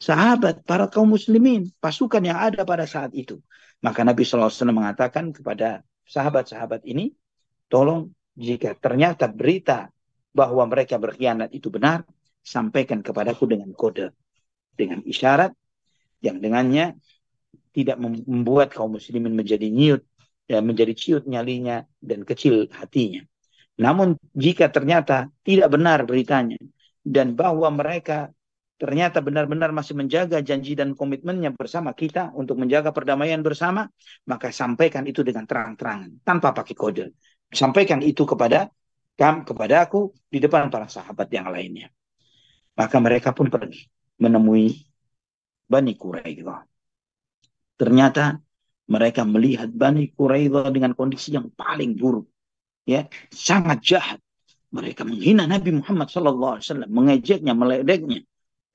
sahabat, para kaum muslimin, pasukan yang ada pada saat itu. Maka Nabi SAW mengatakan kepada sahabat-sahabat ini, tolong jika ternyata berita bahwa mereka berkhianat itu benar, sampaikan kepadaku dengan kode, dengan isyarat yang dengannya tidak membuat kaum muslimin menjadi ciut nyalinya dan kecil hatinya. Namun jika ternyata tidak benar beritanya dan bahwa mereka ternyata benar-benar masih menjaga janji dan komitmennya bersama kita untuk menjaga perdamaian bersama, maka sampaikan itu dengan terang-terangan, tanpa pakai kode. Sampaikan itu kepada aku di depan para sahabat yang lainnya. Maka mereka pun pergi menemui Bani Quraidah. Ternyata mereka melihat Bani Quraidah dengan kondisi yang paling buruk, ya, sangat jahat. Mereka menghina Nabi Muhammad SAW, mengejeknya, meledeknya,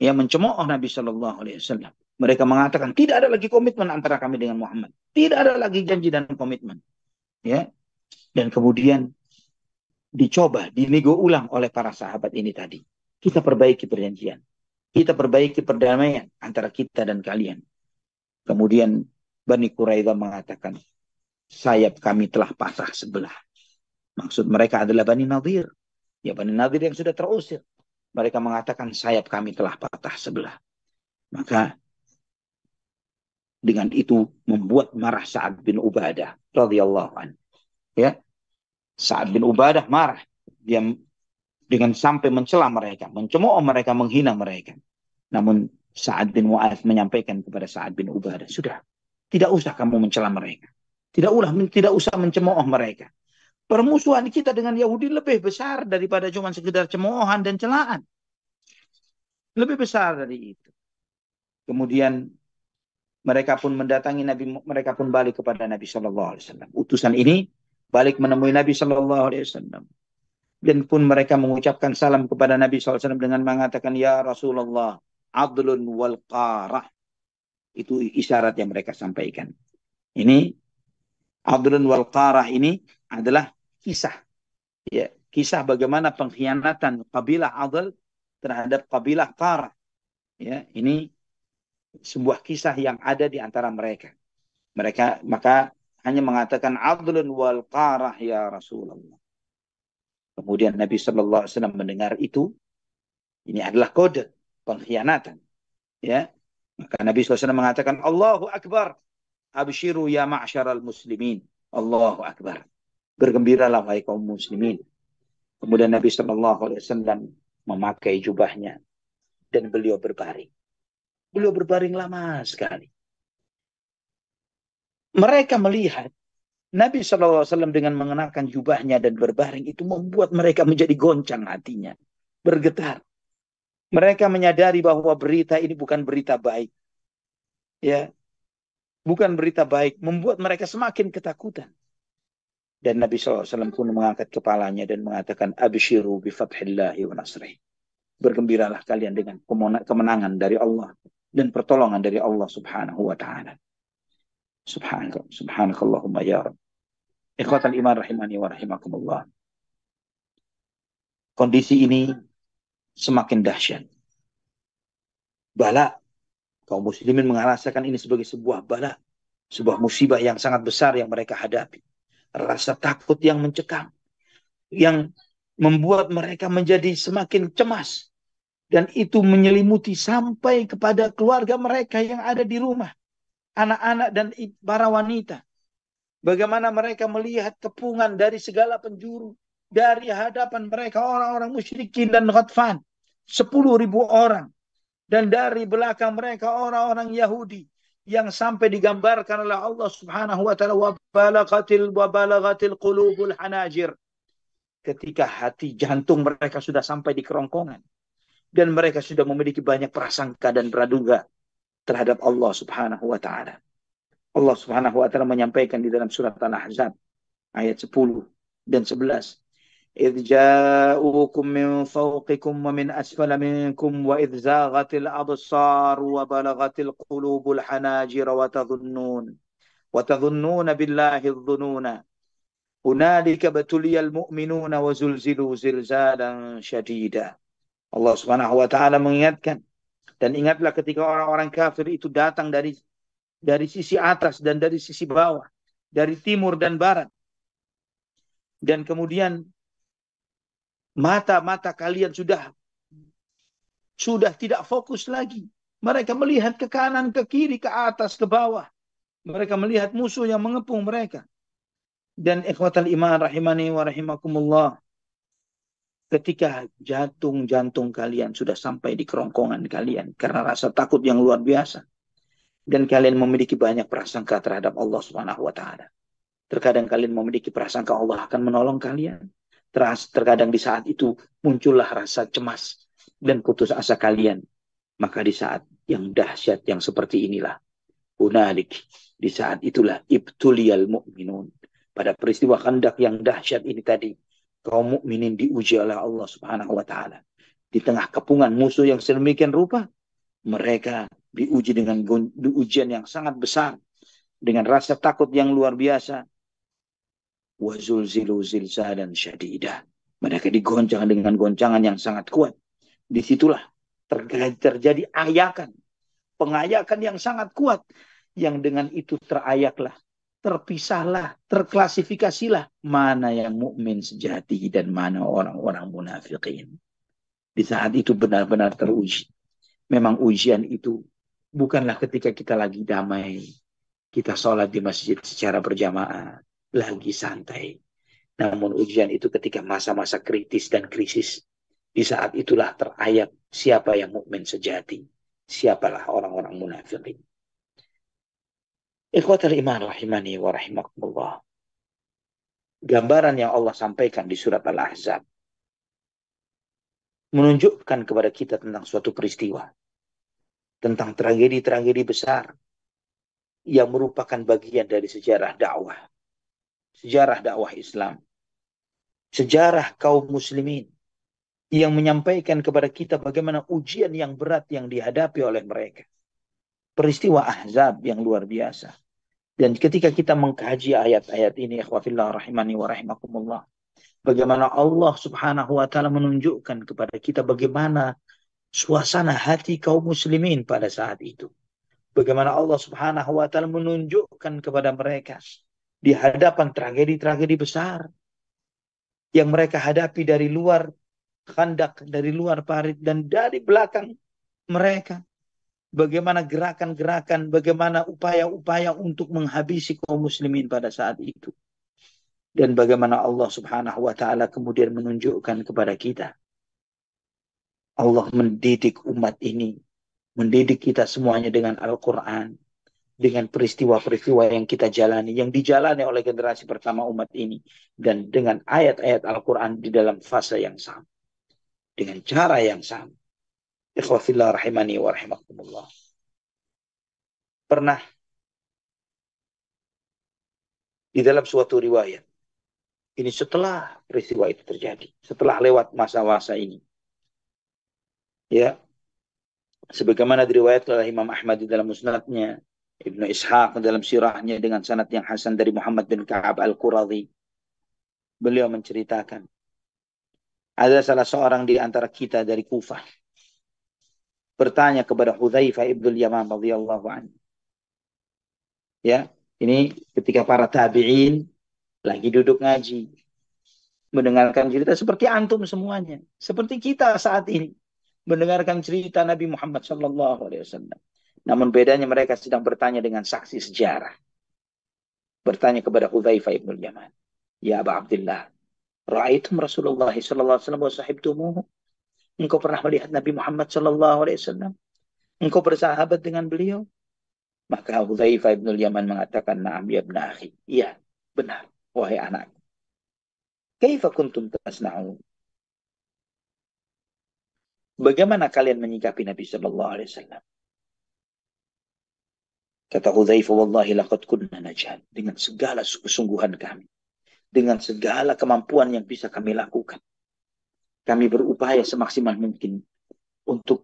ya, mencemooh Nabi SAW. Mereka mengatakan tidak ada lagi komitmen antara kami dengan Muhammad, tidak ada lagi janji dan komitmen, ya. Dan kemudian dicoba, dinego ulang oleh para sahabat ini tadi. Kita perbaiki perjanjian, kita perbaiki perdamaian antara kita dan kalian. Kemudian Bani Quraidah mengatakan, sayap kami telah patah sebelah. Maksud mereka adalah Bani Nadir. Ya, Bani Nadir yang sudah terusir. Mereka mengatakan sayap kami telah patah sebelah. Maka dengan itu membuat marah Sa'ad bin Ubadah radhiyallahu anhu. Ya, Sa'ad bin Ubadah marah. Dia dengan sampai mencela mereka, mencemooh mereka, menghina mereka. Namun Sa'ad bin Mu'adz menyampaikan kepada Sa'ad bin Ubadah, sudah, tidak usah kamu mencela mereka. Tidak usah mencemooh mereka. Permusuhan kita dengan Yahudi lebih besar daripada cuma sekedar cemoohan dan celaan. Lebih besar dari itu. Kemudian mereka pun mendatangi Nabi, mereka pun balik kepada Nabi SAW. Utusan ini balik menemui Nabi SAW. Dan pun mereka mengucapkan salam kepada Nabi SAW dengan mengatakan, ya Rasulullah, adlun wal qarah. Itu isyarat yang mereka sampaikan. Ini adlun wal qarah ini adalah kisah. Ya, kisah bagaimana pengkhianatan kabilah Adl terhadap kabilah Qarah. Ya, ini sebuah kisah yang ada di antara mereka. Mereka maka hanya mengatakan adlun wal qarah ya Rasulullah. Kemudian Nabi sallallahu alaihi wasallam mendengar itu, ini adalah kode pengkhianatan. Ya, maka Nabi sallallahu alaihi wasallam mengatakan, Allahu Akbar, abshiru ya ma'syaral muslimin. Allahu Akbar. Bergembiralah wahai kaum muslimin. Kemudian Nabi sallallahu alaihi wasallam memakai jubahnya dan beliau berbaring. Beliau berbaring lama sekali. Mereka melihat Nabi SAW dengan mengenakan jubahnya dan berbaring itu membuat mereka menjadi goncang hatinya, bergetar. Mereka menyadari bahwa berita ini bukan berita baik, ya, bukan berita baik, membuat mereka semakin ketakutan. Dan Nabi SAW pun mengangkat kepalanya dan mengatakan, abshiru bi fathillahi wa nasrih. Bergembiralah kalian dengan kemenangan dari Allah dan pertolongan dari Allah Subhanahu wa Ta'ala. Subhanakallahumma ya Rabb. Ikhwatal iman rahimani wa rahimakumullah. Kondisi ini semakin dahsyat. Bala, kaum muslimin merasakan ini sebagai sebuah bala, sebuah musibah yang sangat besar yang mereka hadapi. Rasa takut yang mencekam, yang membuat mereka menjadi semakin cemas. Dan itu menyelimuti sampai kepada keluarga mereka yang ada di rumah. Anak-anak dan para wanita. Bagaimana mereka melihat kepungan dari segala penjuru. Dari hadapan mereka orang-orang musyrikin dan Ghatfan. 10.000 orang. Dan dari belakang mereka orang-orang Yahudi. Yang sampai digambarkan oleh Allah Subhanahu wa ta'ala. Wa balagatil qulubul hanajir. Ketika hati jantung mereka sudah sampai di kerongkongan. Dan mereka sudah memiliki banyak prasangka dan praduga terhadap Allah Subhanahu wa ta'ala. Allah Subhanahu wa ta'ala menyampaikan di dalam surat Al-Ahzab ayat 10 dan 11. إِذْ جَاءُوكُمْ مِنْ فَوْقِكُمْ وَمِنْ أَسْفَلَ مِنْكُمْ وَإِذْ زَاغَتِ الْأَبْصَارُ وَبَلَغَتِ الْقُلُوبُ الْحَنَاجِرَ وَتَظُنُّونَ بِاللَّهِ الظُّنُونَ هُنَالِكَ ابْتُلِيَ الْمُؤْمِنُونَ وَزُلْزِلُوا زِلْزَالًا شَدِيدًا. Allah Subhanahu wa ta'ala mengingatkan, dan ingatlah ketika orang-orang kafir itu datang dari sisi atas dan dari sisi bawah, dari timur dan barat. Dan kemudian mata-mata kalian sudah tidak fokus lagi. Mereka melihat ke kanan, ke kiri, ke atas, ke bawah. Mereka melihat musuh yang mengepung mereka. Dan ikhwatal iman rahimani wa rahimakumullah. ketika jantung kalian sudah sampai di kerongkongan kalian karena rasa takut yang luar biasa, dan kalian memiliki banyak prasangka terhadap Allah Subhanahu wa taala. Terkadang kalian memiliki prasangka Allah akan menolong kalian. Terkadang di saat itu muncullah rasa cemas dan putus asa kalian. Maka di saat yang dahsyat yang seperti inilah, hunalik, di saat itulah ibtuliyal mu'minun. Pada peristiwa Khandaq yang dahsyat ini tadi, kaum mukminin diuji oleh Allah Subhanahu wa taala. Di tengah kepungan musuh yang sedemikian rupa, mereka diuji dengan ujian yang sangat besar, dengan rasa takut yang luar biasa. Wa zulzilu zilzalan syadidah. Mereka digoncang dengan goncangan yang sangat kuat. Disitulah terjadi pengayakan yang sangat kuat, yang dengan itu terayaklah, terpisahlah, terklasifikasilah mana yang mukmin sejati dan mana orang-orang munafikin. Di saat itu benar-benar teruji. Memang ujian itu bukanlah ketika kita lagi damai, kita sholat di masjid secara berjamaah, lagi santai. Namun ujian itu ketika masa-masa kritis dan krisis. Di saat itulah terayak siapa yang mukmin sejati, siapalah orang-orang munafikin. Ikhwatal iman rahimani wa rahimakumullah. Gambaran yang Allah sampaikan di surat Al-Ahzab menunjukkan kepada kita tentang suatu peristiwa, tentang tragedi-tragedi besar yang merupakan bagian dari sejarah dakwah Islam, sejarah kaum muslimin yang menyampaikan kepada kita bagaimana ujian yang berat yang dihadapi oleh mereka. Peristiwa Ahzab yang luar biasa. Dan ketika kita mengkaji ayat-ayat ini, ikhwafillah rahimani wa rahimakumullah, bagaimana Allah Subhanahu wa taala menunjukkan kepada kita bagaimana suasana hati kaum muslimin pada saat itu. Bagaimana Allah Subhanahu wa taala menunjukkan kepada mereka di hadapan tragedi-tragedi besar yang mereka hadapi dari luar Khandaq, dari luar parit dan dari belakang mereka. Bagaimana gerakan-gerakan, bagaimana upaya-upaya untuk menghabisi kaum muslimin pada saat itu. Dan bagaimana Allah Subhanahu wa taala kemudian menunjukkan kepada kita. Allah mendidik umat ini, mendidik kita semuanya dengan Al-Quran, dengan peristiwa-peristiwa yang kita jalani, yang dijalani oleh generasi pertama umat ini, dan dengan ayat-ayat Al-Quran di dalam fase yang sama, dengan cara yang sama. Ikhwafillah rahimani wa rahimakumullah. Pernah di dalam suatu riwayat, ini setelah peristiwa itu terjadi, setelah lewat masa-masa ini, ya, sebagaimana diriwayatkan oleh Imam Ahmad di dalam musnadnya, Ibnu Ishaq dalam sirahnya dengan sanad yang hasan dari Muhammad bin Ka'ab Al-Quradhi, beliau menceritakan, ada salah seorang di antara kita dari Kufah bertanya kepada Hudzaifah ibnul Yaman radhiyallahu anhu. Ya, ini ketika para tabi'in lagi duduk ngaji, mendengarkan cerita seperti antum semuanya, seperti kita saat ini mendengarkan cerita Nabi Muhammad SAW. Namun bedanya mereka sedang bertanya dengan saksi sejarah. Bertanya kepada Hudzaifah ibnul Yaman, ya Aba Abdullah, ra'aitum Rasulullah SAW wa sahibtumuhu? Engkau pernah melihat Nabi Muhammad SAW? Engkau bersahabat dengan beliau? Maka Hudzaifah ibnul Yaman mengatakan, na'am ya ibn akhi. Iya, benar, wahai anak. Kaifa kuntum tasna'un? Bagaimana kalian menyikapi Nabi SAW? Kata Hudzaifah, wallahi laqad kunna najhad, dengan segala kesungguhan kami, dengan segala kemampuan yang bisa kami lakukan, kami berupaya semaksimal mungkin untuk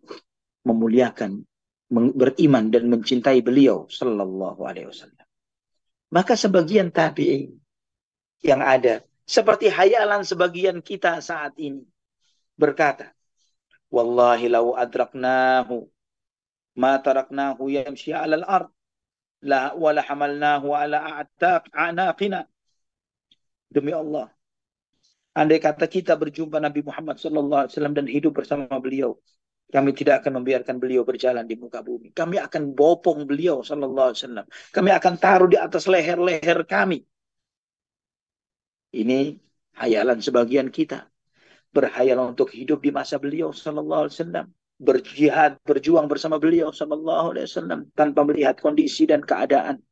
memuliakan, beriman dan mencintai beliau sallallahu alaihi wasallam. Maka sebagian tabi'in yang ada, seperti hayalan sebagian kita saat ini, berkata, wallahi law adraknahu ma taraknahu yamshi 'alal ard la wala hamalnahu 'ala a'naqina. Demi Allah, andai kata kita berjumpa Nabi Muhammad SAW dan hidup bersama beliau, kami tidak akan membiarkan beliau berjalan di muka bumi. Kami akan bopong beliau SAW. Kami akan taruh di atas leher-leher kami. Ini hayalan sebagian kita. berhayal untuk hidup di masa beliau sallallahu alaihi wasallam, berjihad, berjuang bersama beliau sallallahu alaihi wasallam tanpa melihat kondisi dan keadaan.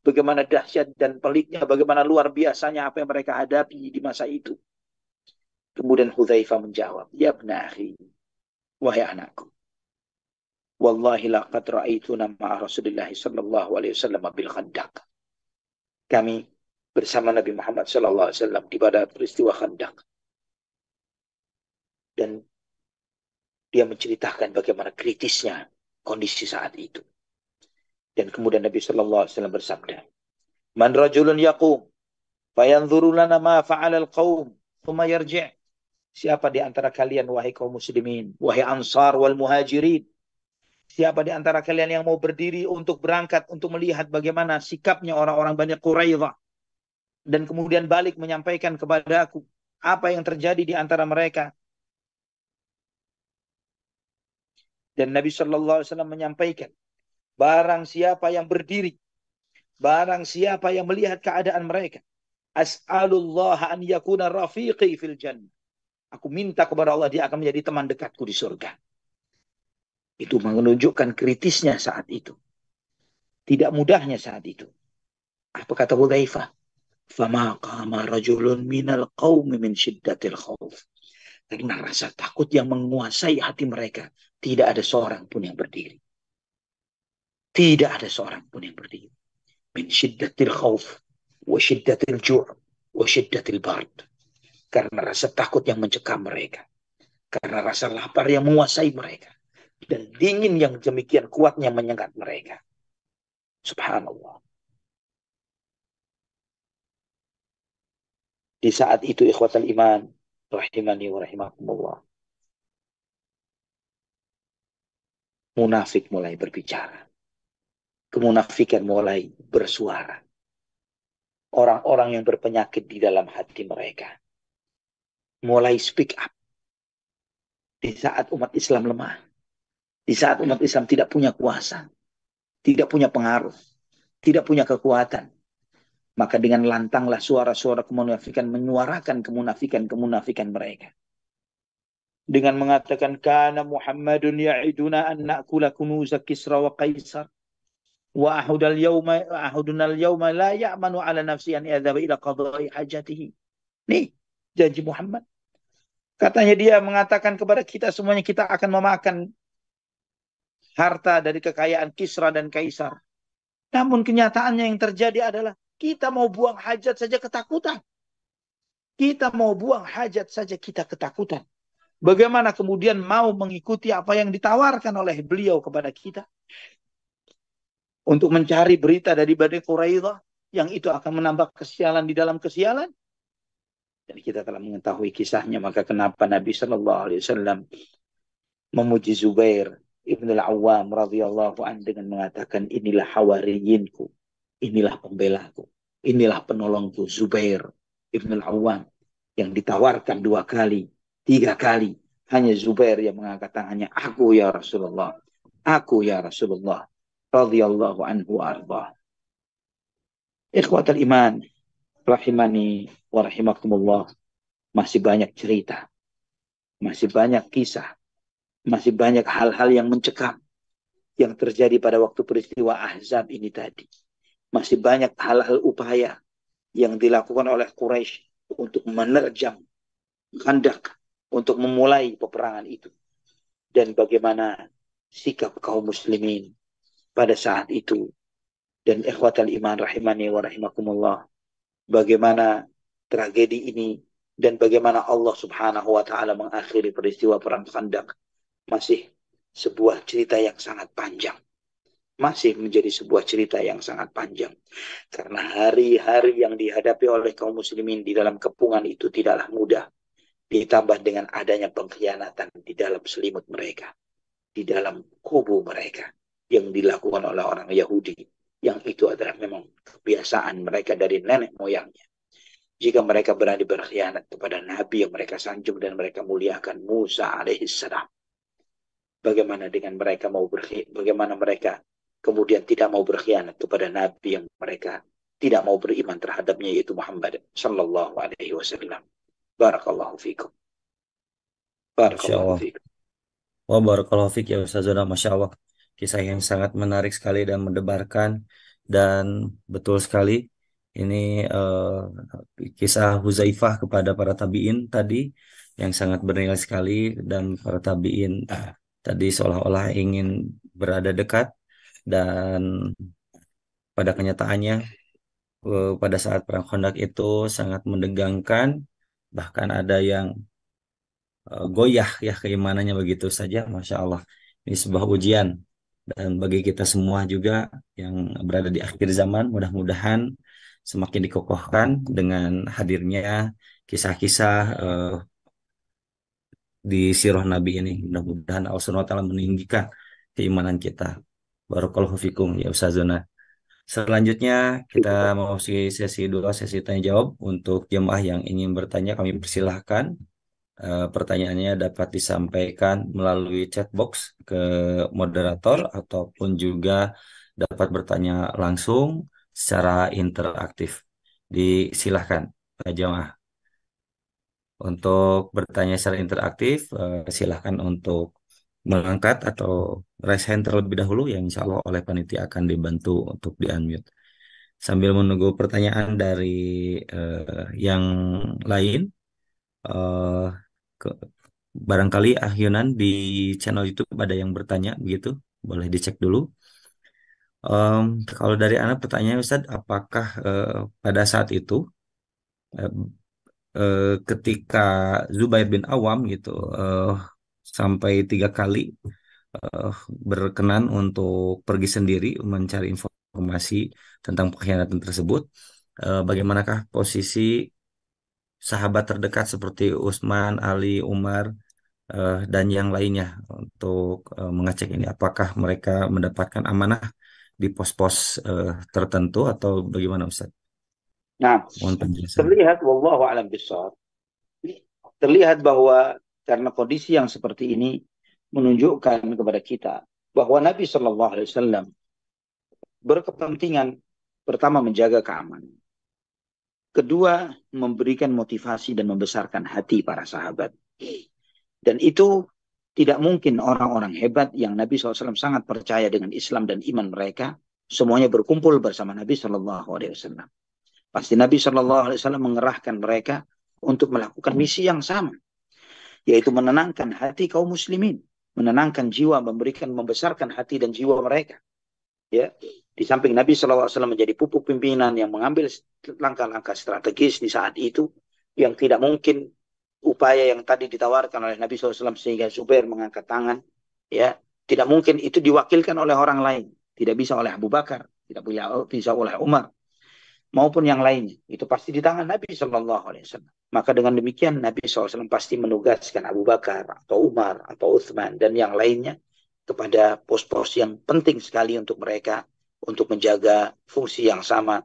Bagaimana dahsyat dan peliknya, bagaimana luar biasanya apa yang mereka hadapi di masa itu. Kemudian Hudzaifah menjawab, "Ya ibna akhi, wahai anakku, wallahi laqad ra'aituna ma'a Rasulillah sallallahu alaihi wasallam bil Khandaq." Kami bersama Nabi Muhammad sallallahu alaihi wasallam di pada peristiwa Khandaq. Dan dia menceritakan bagaimana kritisnya kondisi saat itu. Dan kemudian Nabi sallallahu alaihi wasallam bersabda, "Man rajulun yaqum fayanzuru lana ma fa'ala al-qaum thumma yarji'." Siapa di antara kalian wahai kaum muslimin, wahai ansar wal muhajirin, siapa di antara kalian yang mau berdiri untuk berangkat untuk melihat bagaimana sikapnya orang-orang Bani Quraidah dan kemudian balik menyampaikan kepada aku apa yang terjadi di antara mereka. Dan Nabi sallallahu alaihi wasallam menyampaikan, barang siapa yang berdiri, barang siapa yang melihat keadaan mereka, as'alullah an yakuna rafiqi fil jannah. Aku minta kepada Allah dia akan menjadi teman dekatku di surga. Itu menunjukkan kritisnya saat itu. Tidak mudahnya saat itu. Apa kata Hudzaifah? Fama qama rajulun minal qaumi min syiddatil khauf. Karena rasa takut yang menguasai hati mereka, tidak ada seorang pun yang berdiri. Tidak ada seorang pun yang berdiri. Min syiddatil khauf wa syiddatil ju' wa syiddatil bard. Karena rasa takut yang mencekam mereka. Karena rasa lapar yang menguasai mereka. Dan dingin yang demikian kuatnya menyengat mereka. Subhanallah. Di saat itu ikhwatal iman, rahimani wa rahimakumullah, munafik mulai berbicara. Kemunafikan mulai bersuara. Orang-orang yang berpenyakit di dalam hati mereka mulai speak up. Di saat umat Islam lemah, di saat umat Islam tidak punya kuasa, tidak punya pengaruh, tidak punya kekuatan, maka dengan lantanglah suara-suara kemunafikan menyuarakan kemunafikan mereka. Dengan mengatakan, kana Muhammadun ya'iduna an na'kula kunuza Kisra wa Qaisar. Wa ahudunal yawma la ya'manu ala nafsi an yadhaba ila qadai hajatihi. Nih, janji Muhammad. Katanya dia mengatakan kepada kita semuanya kita akan memakan harta dari kekayaan Kisra dan Kaisar. Namun kenyataannya yang terjadi adalah kita mau buang hajat saja ketakutan. Kita mau buang hajat saja kita ketakutan. Bagaimana kemudian mau mengikuti apa yang ditawarkan oleh beliau kepada kita? Untuk mencari berita dari Bani Quraidah yang itu akan menambah kesialan di dalam kesialan. Dan kita telah mengetahui kisahnya, maka kenapa Nabi sallallahu alaihi wasallam memuji Zubair Ibn al-Awwam radhiyallahu anhu dengan mengatakan, inilah hawariyinku, inilah pembelaku, inilah penolongku, Zubair Ibn al-Awwam, yang ditawarkan 2 kali, 3 kali, hanya Zubair yang mengangkat tangannya, aku ya Rasulullah, aku ya Rasulullah, radhiyallahu anhu arba. Ikhwatal iman, rahimani wa rahimakumullah, masih banyak cerita, masih banyak kisah, masih banyak hal-hal yang mencekam yang terjadi pada waktu peristiwa Ahzab ini tadi. Masih banyak hal-hal upaya yang dilakukan oleh Quraisy untuk menerjang Khandaq, untuk memulai peperangan itu. Dan bagaimana sikap kaum muslimin pada saat itu. Dan ikhwatal iman rahimani wa rahimakumullah, bagaimana tragedi ini dan bagaimana Allah subhanahu wa ta'ala mengakhiri peristiwa perang Khandaq masih sebuah cerita yang sangat panjang. Masih menjadi sebuah cerita yang sangat panjang. Karena hari-hari yang dihadapi oleh kaum muslimin di dalam kepungan itu tidaklah mudah. Ditambah dengan adanya pengkhianatan di dalam selimut mereka. Di dalam kubu mereka. Yang dilakukan oleh orang Yahudi. Yang itu adalah memang kebiasaan mereka dari nenek moyangnya. Jika mereka berani berkhianat kepada Nabi yang mereka sanjung dan mereka muliakan, Musa alaihissalam. Bagaimana dengan mereka bagaimana mereka kemudian tidak mau berkhianat kepada Nabi yang mereka tidak mau beriman terhadapnya, yaitu Muhammad sallallahu alaihi wasallam. Barakallahu fikum. Masya Barakallahu Allah. fiik. Oh, barakallahu fiik ya Ustazuna. Masya Allah. Kisah yang sangat menarik sekali dan mendebarkan. Dan betul sekali. Ini kisah Huzaifah kepada para tabi'in tadi yang sangat bernilai sekali. Dan para tabi'in tadi seolah-olah ingin berada dekat. Dan pada kenyataannya pada saat Perang Khandaq itu sangat mendegangkan. Bahkan ada yang goyah ya keimanannya begitu saja. Masya Allah. Ini sebuah ujian. Dan bagi kita semua juga yang berada di akhir zaman, mudah-mudahan semakin dikokohkan dengan hadirnya kisah-kisah di sirah Nabi ini. Mudah-mudahan Allah Subhanahu wa Ta'ala meninggikan keimanan kita. Barakallahu fikum ya Ustazuna. Selanjutnya kita memasuki sesi dua, sesi tanya jawab. Untuk jemaah yang ingin bertanya kami persilahkan. Pertanyaannya dapat disampaikan melalui chat box ke moderator ataupun juga dapat bertanya langsung secara interaktif. Disilahkan, jemaah. Untuk bertanya secara interaktif, silahkan untuk mengangkat atau raise hand terlebih dahulu yang insya Allah oleh panitia akan dibantu untuk di-unmute. Sambil menunggu pertanyaan dari yang lain, eh, ke- barangkali Ahyonan di channel YouTube ada yang bertanya begitu, boleh dicek dulu. Kalau dari anak pertanyaan Ustadz, apakah pada saat itu eh, ketika Zubair bin Awam gitu sampai 3 kali eh, berkenan untuk pergi sendiri mencari informasi tentang pengkhianatan tersebut, bagaimanakah posisi sahabat terdekat seperti Utsman, Ali, Umar, dan yang lainnya untuk mengecek ini apakah mereka mendapatkan amanah di pos-pos tertentu atau bagaimana Ustaz? Nah, Mohon penjelasan. terlihat wallahu a'lam bishawab. Terlihat bahwa karena kondisi yang seperti ini menunjukkan kepada kita bahwa Nabi Shallallahu Alaihi Wasallam berkepentingan pertama menjaga keamanan, kedua memberikan motivasi dan membesarkan hati para sahabat. Dan itu tidak mungkin orang-orang hebat yang Nabi SAW sangat percaya dengan Islam dan iman mereka semuanya berkumpul bersama Nabi Shallallahu Alaihi Wasallam. Pasti Nabi Shallallahu Alaihi Wasallam mengerahkan mereka untuk melakukan misi yang sama, yaitu menenangkan hati kaum muslimin, menenangkan jiwa, membesarkan hati dan jiwa mereka. Ya, di samping Nabi SAW menjadi pupuk pimpinan yang mengambil langkah-langkah strategis di saat itu, yang tidak mungkin upaya yang tadi ditawarkan oleh Nabi SAW sehingga Zubair mengangkat tangan, ya, tidak mungkin itu diwakilkan oleh orang lain, tidak bisa oleh Abu Bakar, tidak bisa oleh Umar, maupun yang lainnya. Itu pasti di tangan Nabi Shallallahu Alaihi Wasallam. Maka dengan demikian Nabi SAW pasti menugaskan Abu Bakar atau Umar atau Uthman dan yang lainnya kepada pos-pos yang penting sekali untuk mereka untuk menjaga fungsi yang sama,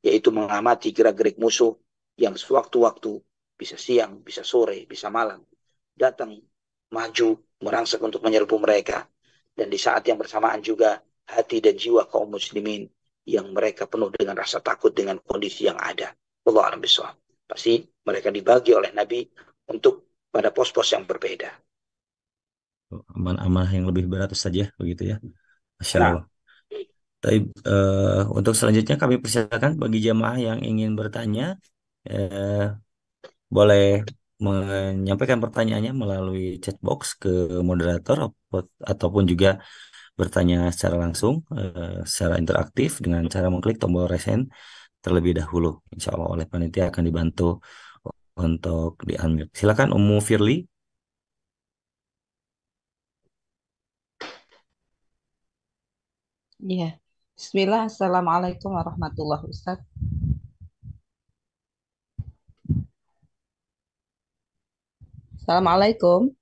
yaitu mengamati gerak-gerik musuh yang sewaktu-waktu bisa siang, bisa sore, bisa malam datang maju merangsek untuk menyerbu mereka, dan di saat yang bersamaan juga hati dan jiwa kaum muslimin yang mereka penuh dengan rasa takut dengan kondisi yang ada. Allah alam bisawab. Pasti mereka dibagi oleh Nabi untuk pada pos-pos yang berbeda. Aman-amanah yang lebih berat saja begitu ya. Masya Nah, Allah. Tapi untuk selanjutnya kami persilakan bagi jemaah yang ingin bertanya, eh, boleh menyampaikan pertanyaannya melalui chat box ke moderator ataupun juga bertanya secara langsung, secara interaktif dengan cara mengklik tombol raise hand terlebih dahulu. Insya Allah oleh panitia akan dibantu untuk di-unmute. Silakan Ummu Firly. Iya. Bismillah, Assalamualaikum warahmatullahi wabarakatuh. Assalamualaikum.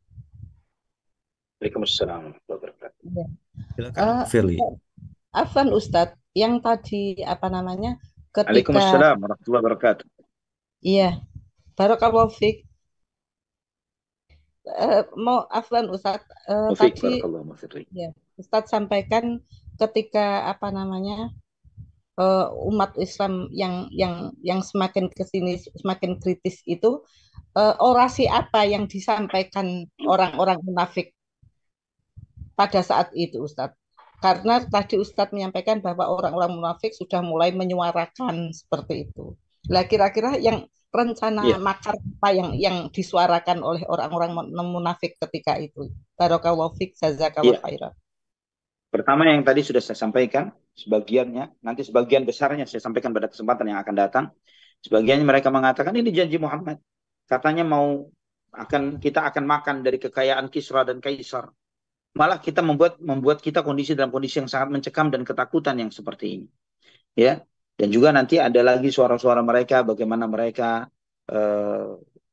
Waalaikumsalam warahmatullahi wabarakatuh. Iya. Silakan Ummu Firly. Afwan Ustadz, yang tadi apa namanya ketika Waalaikumsalam warahmatullahi wabarakatuh. iya, Barakallahu Fik, mau Afwan Ustadz, Mufiq, tadi barakallahu mufiq. ya Ustadz sampaikan ketika apa namanya umat Islam yang semakin kesini semakin kritis itu orasi apa yang disampaikan orang-orang munafik pada saat itu, Ustadz? Karena tadi Ustadz menyampaikan bahwa orang-orang munafik sudah mulai menyuarakan seperti itu. Lah kira-kira yang rencana Iya. makar apa yang disuarakan oleh orang-orang munafik ketika itu? Barakallahu fiik, jazakallahu Iya. khairan. Pertama yang tadi sudah saya sampaikan, sebagiannya, nanti sebagian besarnya saya sampaikan pada kesempatan yang akan datang. Sebagiannya mereka mengatakan ini janji Muhammad. Katanya kita akan makan dari kekayaan Kisra dan Kaisar. Malah kita membuat kita dalam kondisi yang sangat mencekam dan ketakutan yang seperti ini. Ya. Dan juga nanti ada lagi suara-suara mereka bagaimana mereka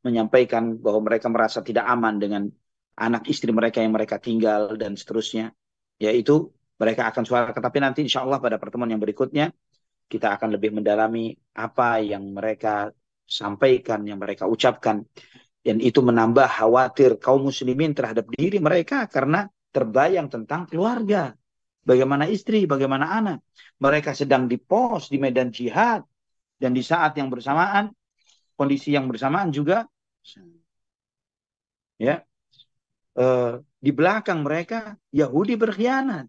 menyampaikan bahwa mereka merasa tidak aman dengan anak istri mereka yang mereka tinggal dan seterusnya. Yaitu mereka akan suarakan. Tapi nanti insya Allah pada pertemuan yang berikutnya kita akan lebih mendalami apa yang mereka sampaikan, yang mereka ucapkan. Dan itu menambah khawatir kaum muslimin terhadap diri mereka karena terbayang tentang keluarga. Bagaimana istri, bagaimana anak. Mereka sedang dipos di medan jihad. Dan di saat yang bersamaan, kondisi yang bersamaan juga, ya, di belakang mereka Yahudi berkhianat,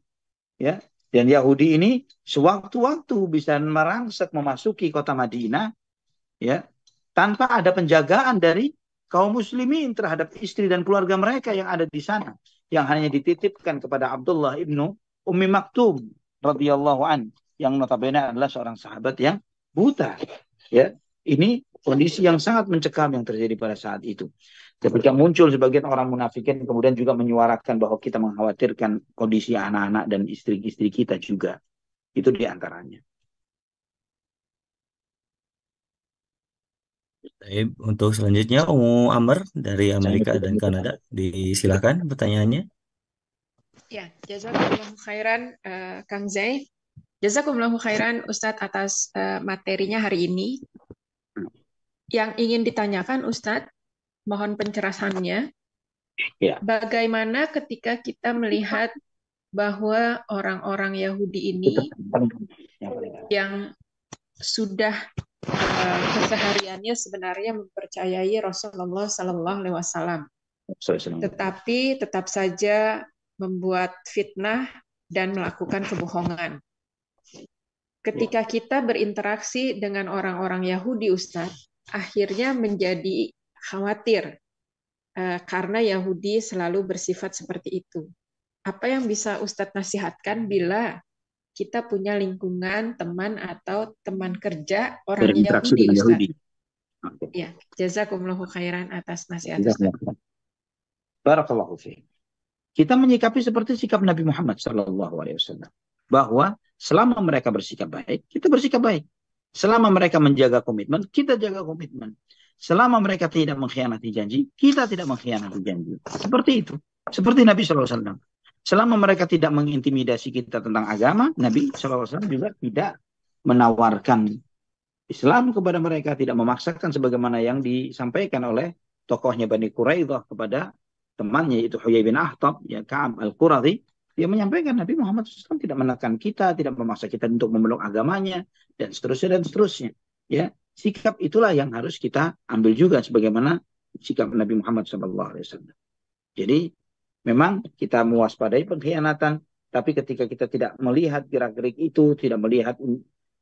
ya, dan Yahudi ini sewaktu-waktu bisa merangsek memasuki kota Madinah, ya, tanpa ada penjagaan dari kaum muslimin terhadap istri dan keluarga mereka yang ada di sana, yang hanya dititipkan kepada Abdullah ibnu Ummi Maktum radhiyallahu an, yang notabene adalah seorang sahabat yang buta, ya. Ini kondisi yang sangat mencekam yang terjadi pada saat itu. Ketika muncul sebagian orang munafikin kemudian juga menyuarakan bahwa kita mengkhawatirkan kondisi anak-anak dan istri-istri kita juga. Itu diantaranya. Untuk selanjutnya, Amr dari Amerika dan Kanada, disilakan pertanyaannya. Ya, jazakumullahu khairan, Kang Zai. Jazakumullahu khairan Ustadz atas materinya hari ini. Yang ingin ditanyakan Ustadz, mohon pencerahannya. Ya. Bagaimana ketika kita melihat bahwa orang-orang Yahudi ini yang sudah kesehariannya sebenarnya mempercayai Rasulullah Sallallahu Alaihi Wasallam, tetapi tetap saja membuat fitnah dan melakukan kebohongan. Ketika kita berinteraksi dengan orang-orang Yahudi, Ustadz, akhirnya menjadi khawatir karena Yahudi selalu bersifat seperti itu. Apa yang bisa Ustadz nasihatkan bila kita punya lingkungan teman atau teman kerja orang Yahudi, Ustadz? Ya, jazakumullahu khairan atas nasihat Ustadz. Barakallahu fiik. Kita menyikapi seperti sikap Nabi Muhammad SAW, bahwa selama mereka bersikap baik, kita bersikap baik. Selama mereka menjaga komitmen, kita jaga komitmen. Selama mereka tidak mengkhianati janji, kita tidak mengkhianati janji. Seperti itu. Seperti Nabi SAW. Selama mereka tidak mengintimidasi kita tentang agama, Nabi SAW juga tidak menawarkan Islam kepada mereka, tidak memaksakan sebagaimana yang disampaikan oleh tokohnya Bani Quraidah kepada temannya, yaitu Huyai bin Akhtab, ya, Ka'ab al-Quradhi. Dia menyampaikan Nabi Muhammad SAW tidak menekan kita, tidak memaksa kita untuk memeluk agamanya, dan seterusnya, dan seterusnya. Ya, sikap itulah yang harus kita ambil juga sebagaimana sikap Nabi Muhammad SAW. Jadi, memang kita mewaspadai pengkhianatan, tapi ketika kita tidak melihat gerak-gerik itu, tidak melihat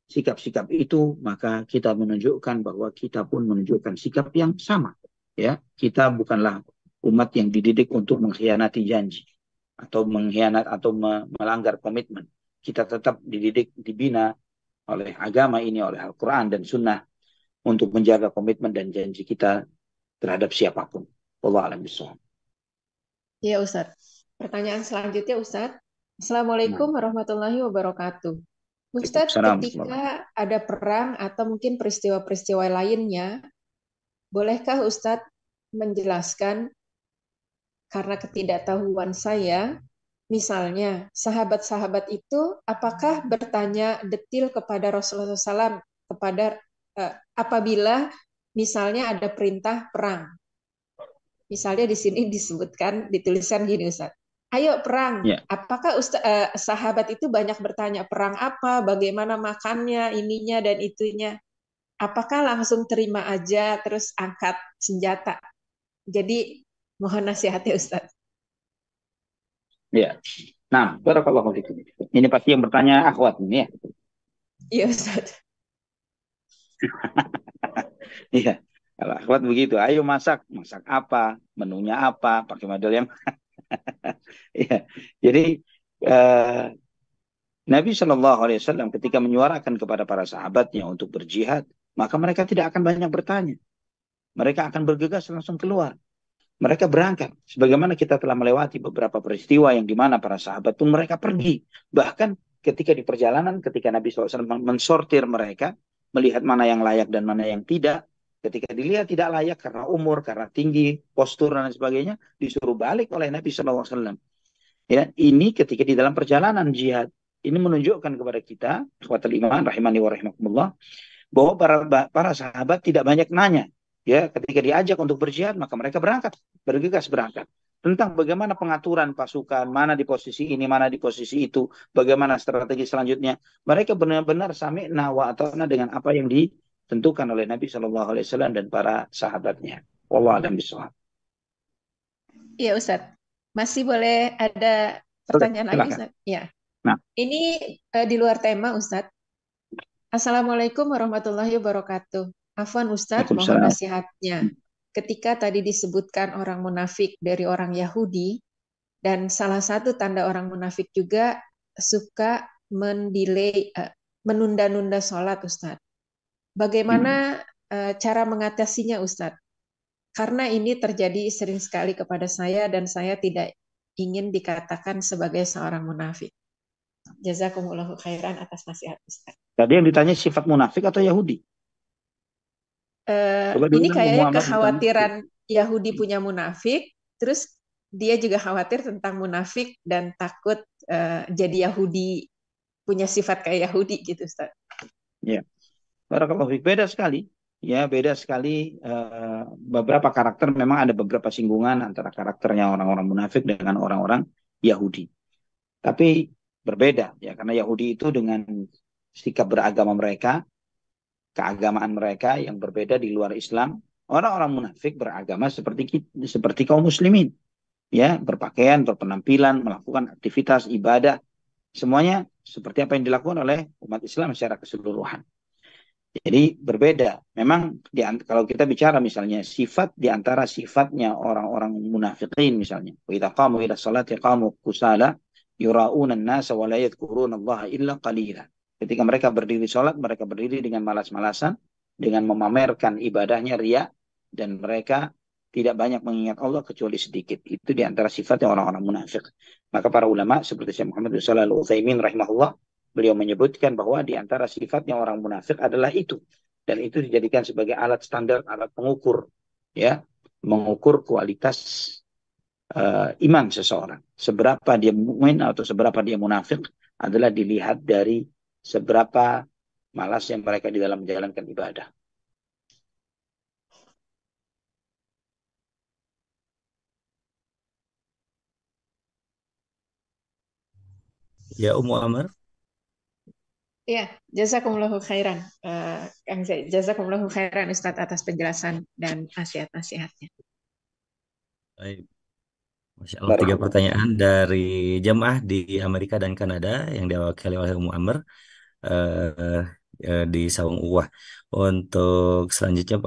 sikap-sikap itu, maka kita menunjukkan bahwa kita pun menunjukkan sikap yang sama. Ya, kita bukanlah umat yang dididik untuk mengkhianati janji, atau mengkhianat atau melanggar komitmen. Kita tetap dididik, dibina oleh agama ini, oleh Al-Quran dan Sunnah, untuk menjaga komitmen dan janji kita terhadap siapapun. Wallahu a'lam bishawab. Ya Ustadz. Pertanyaan selanjutnya Ustadz. Assalamualaikum warahmatullahi wabarakatuh. Ustadz, ketika ada perang atau mungkin peristiwa-peristiwa lainnya, bolehkah Ustadz menjelaskan, karena ketidaktahuan saya, misalnya sahabat-sahabat itu apakah bertanya detil kepada Rasulullah SAW kepada apabila misalnya ada perintah perang. Misalnya di sini disebutkan, dituliskan gini Ustaz, ayo perang. Ya. Apakah sahabat itu banyak bertanya perang apa, bagaimana makannya, ininya dan itunya? apakah langsung terima aja terus angkat senjata? Jadi mohon nasihatnya Ustaz. Ya. Nah, barakallahu fikum. Ini pasti yang bertanya akhwat ini ya. Iya Ustaz. Iya. Kalau akhwat begitu, ayo masak. Masak apa? Menunya apa? Pakai model yang Iya. Jadi Nabi Shallallahu Alaihi Wasallam ketika menyuarakan kepada para sahabatnya untuk berjihad, maka mereka tidak akan banyak bertanya. Mereka akan bergegas langsung keluar. Mereka berangkat. Sebagaimana kita telah melewati beberapa peristiwa yang di mana para sahabat pun mereka pergi. Bahkan ketika di perjalanan, ketika Nabi SAW mensortir mereka, melihat mana yang layak dan mana yang tidak, ketika dilihat tidak layak karena umur, karena tinggi, postur, dan sebagainya, disuruh balik oleh Nabi SAW. Ya, ini ketika di dalam perjalanan jihad. Ini menunjukkan kepada kita, ikhwatul iman, rahimani wa rahimakumullah, bahwa para sahabat tidak banyak nanya. Ya, ketika diajak untuk berjihad, maka mereka berangkat, bergegas berangkat. Tentang bagaimana pengaturan pasukan, mana di posisi ini, mana di posisi itu, bagaimana strategi selanjutnya. Mereka benar-benar sami'na wa ata'na dengan apa yang ditentukan oleh Nabi Shallallahu Alaihi Wasallam dan para sahabatnya. Wallahu a'lam bishawab. Iya Ustaz. Masih boleh ada pertanyaan lagi Ustaz? Ya. Nah, ini di luar tema Ustaz. Assalamualaikum warahmatullahi wabarakatuh. Afwan Ustaz, mohon nasihatnya. Ketika tadi disebutkan orang munafik dari orang Yahudi, dan salah satu tanda orang munafik juga suka menunda-nunda sholat Ustaz. Bagaimana cara mengatasinya Ustaz? Karena ini terjadi sering sekali kepada saya dan saya tidak ingin dikatakan sebagai seorang munafik. Jazakumullahu khairan atas nasihat Ustaz. Tadi yang ditanya sifat munafik atau Yahudi? Ini kayaknya kekhawatiran Yahudi punya munafik, terus dia juga khawatir tentang munafik dan takut jadi Yahudi, punya sifat kayak Yahudi gitu Ustaz. Ya, barakallahu fiik. Beda sekali. Ya, beda sekali. Beberapa karakter memang ada beberapa singgungan antara karakternya orang-orang munafik dengan orang-orang Yahudi. Tapi berbeda ya, karena Yahudi itu dengan sikap beragama mereka, keagamaan mereka yang berbeda di luar Islam. Orang-orang munafik beragama seperti kaum muslimin. Ya, berpakaian, berpenampilan, melakukan aktivitas ibadah, semuanya seperti apa yang dilakukan oleh umat Islam secara keseluruhan. Jadi berbeda. Memang kalau kita bicara misalnya sifat di antara sifatnya orang-orang munafikin misalnya, wa idza qamu ila sholati qamu kusala yura'una an-nasa wa la yadhkuruna Allah illa qalila. Ketika mereka berdiri sholat, mereka berdiri dengan malas-malasan, dengan memamerkan ibadahnya riya, dan mereka tidak banyak mengingat Allah kecuali sedikit. Itu di antara sifatnya orang-orang munafik. Maka para ulama seperti Syekh Muhammad bin Shalih Al-Utsaimin rahimahullah, beliau menyebutkan bahwa di antara sifatnya orang munafik adalah itu. Dan itu dijadikan sebagai alat standar, alat pengukur. Ya, mengukur kualitas iman seseorang. Seberapa dia mukmin atau seberapa dia munafik adalah dilihat dari seberapa malasnya mereka di dalam menjalankan ibadah. Ya, Ummu Amr. Ya, jazakumullahu khairan. Kang Zaid, jazakumullahu khairan Ustaz atas penjelasan dan nasihat-nasihatnya. Baik. Masya Allah, 3 pertanyaan dari jemaah di Amerika dan Kanada yang diwakili oleh Ummu Amr di Sawung Uwah. Untuk selanjutnya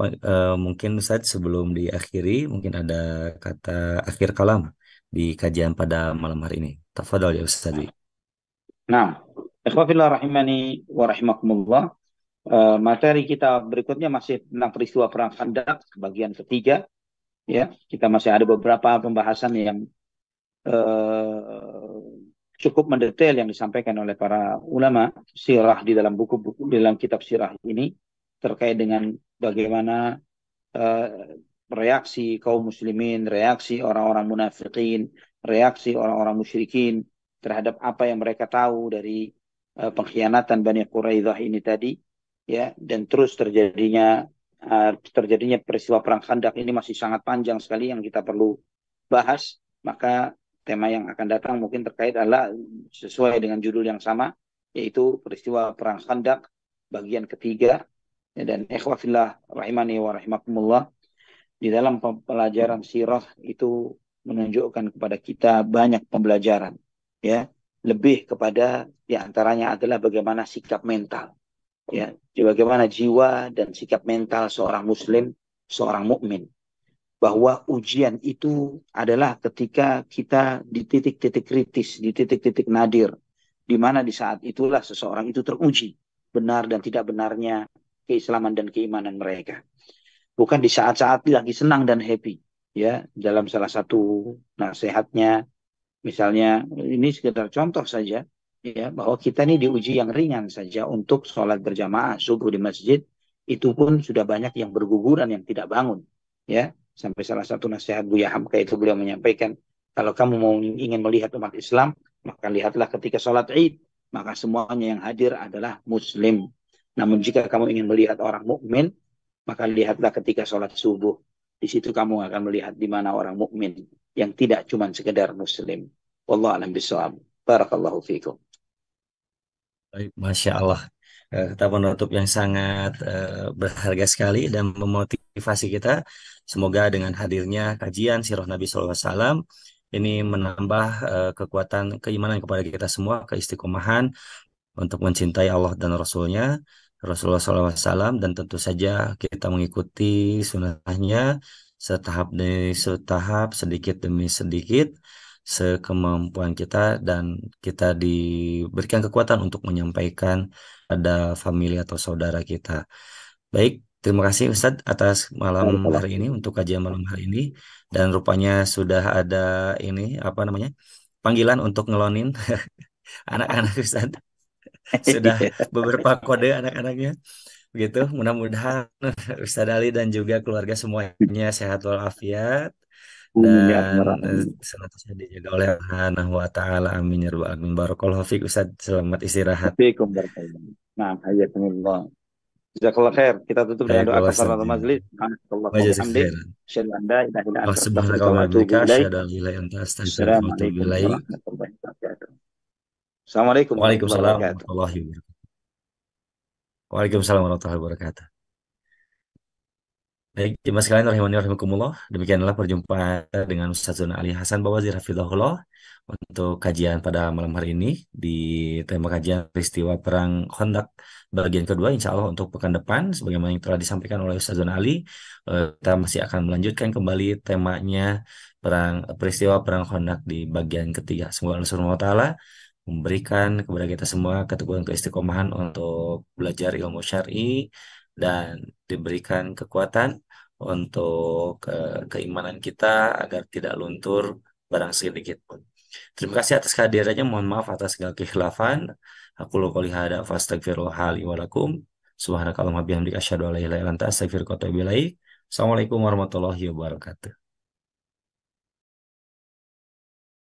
mungkin Ustaz sebelum diakhiri mungkin ada kata akhir kalam di kajian pada malam hari ini. Tafadhol ya Ustaz. Nah, ikhwafillah rahimani wa rahimakumullah. Materi kita berikutnya masih tentang peristiwa perang Khandaq bagian ketiga. Ya, kita masih ada beberapa pembahasan yang cukup mendetail yang disampaikan oleh para ulama sirah di dalam buku-buku dalam kitab sirah ini terkait dengan bagaimana reaksi kaum muslimin, reaksi orang-orang munafikin, reaksi orang-orang musyrikin terhadap apa yang mereka tahu dari pengkhianatan Bani Quraidah ini tadi, ya, dan terus terjadinya peristiwa perang Khandaq ini masih sangat panjang sekali yang kita perlu bahas. Maka tema yang akan datang mungkin terkait adalah sesuai dengan judul yang sama, yaitu peristiwa perang Khandaq bagian ketiga, Ya, dan ikhwafillah rahimani wa rahimakumullah, di dalam pelajaran sirah itu menunjukkan kepada kita banyak pembelajaran, ya. Lebih kepada diantaranya adalah bagaimana sikap mental, ya, bagaimana jiwa dan sikap mental seorang muslim, seorang mukmin, bahwa ujian itu adalah ketika kita di titik-titik kritis, di titik-titik nadir, di mana di saat itulah seseorang itu teruji benar dan tidak benarnya keislaman dan keimanan mereka. Bukan di saat-saat lagi senang dan happy, ya. Dalam salah satu nasihatnya, misalnya ini sekedar contoh saja, ya, bahwa kita ini diuji yang ringan saja untuk sholat berjamaah subuh di masjid, itu pun sudah banyak yang berguguran yang tidak bangun, ya. Sampai salah satu nasihat Buya Hamka itu beliau menyampaikan, kalau kamu mau ingin melihat umat Islam, maka lihatlah ketika sholat Id, maka semuanya yang hadir adalah muslim. Namun jika kamu ingin melihat orang mukmin, maka lihatlah ketika sholat subuh. Di situ kamu akan melihat di mana orang mukmin yang tidak cuma sekedar muslim. Wallahu a'lam bishawab. Barakallahu fiikum. Baik, Masya Allah. Kata penutup yang sangat berharga sekali dan memotivasi kita. Semoga dengan hadirnya kajian Sirah Nabi SAW ini menambah kekuatan keimanan kepada kita semua, keistiqomahan untuk mencintai Allah dan Rasulnya, Rasulullah SAW, dan tentu saja kita mengikuti sunnahnya setahap demi setahap, sedikit demi sedikit, sekemampuan kita, dan kita diberikan kekuatan untuk menyampaikan pada famili atau saudara kita. Baik, terima kasih Ustadz atas malam Barakallahu hari ini fiikum. untuk kajian malam hari ini, dan rupanya sudah ada ini apa namanya panggilan untuk ngelonin anak-anak Ustadz. Sudah beberapa kode anak-anaknya begitu. Mudah-mudahan Ustadz Ali dan juga keluarga semuanya sehat walafiat Amin ya dan rabbal alamin. senantiasa dijaga oleh Allah Subhanahu wa taala. Amin ya rabbal alamin. Barakallahu fiik Ustadz. Selamat istirahat. Fiikum barakallahu. Nah, hayakumullah. Jazakallah khair. Kita tutup dengan Baik, doa Allah kafaratul Ustadz. majlis. Subhanakallah Wa wa jazakallahu bihamdik. khairan. Asyhadu an la ilaha illa Wa anta subhanaka astaghfiruka wa wa atubu bihamdika ilaik. asyhadu an la ilaha illa anta astaghfiruka wa atubu Assalamualaikum ilaik. warahmatullahi wabarakatuh. Assalamualaikum warahmatullahi Waalaikumsalam wabarakatuh. warahmatullahi wabarakatuh. Waalaikumsalam warahmatullahi wabarakatuh. Baik, jemaah sekalian rahimani wa rahimakumullah. Demikianlah perjumpaan dengan Ustazuna Ali Hasan Bawazir Hafizahullah untuk kajian pada malam hari ini di tema kajian peristiwa Perang Khandaq bagian kedua. Insya Allah untuk pekan depan, sebagaimana yang telah disampaikan oleh Ustazuna Ali, kita masih akan melanjutkan kembali temanya peristiwa Perang Khandaq di bagian ketiga. Semoga Allah Subhanahu wa taala memberikan kepada kita semua keteguhan keistiqomahan untuk belajar ilmu syar'i dan diberikan kekuatan untuk keimanan kita agar tidak luntur barang sedikit pun. Terima kasih atas kehadirannya. Mohon maaf atas segala kekhilafan. Aku qouli hada fastaghfirullah li wa lakum. Subhanakallahumma bihamdika asyhadu an la ilaha illa anta astaghfiruka wa atubu ilaik. Assalamualaikum warahmatullahi wabarakatuh.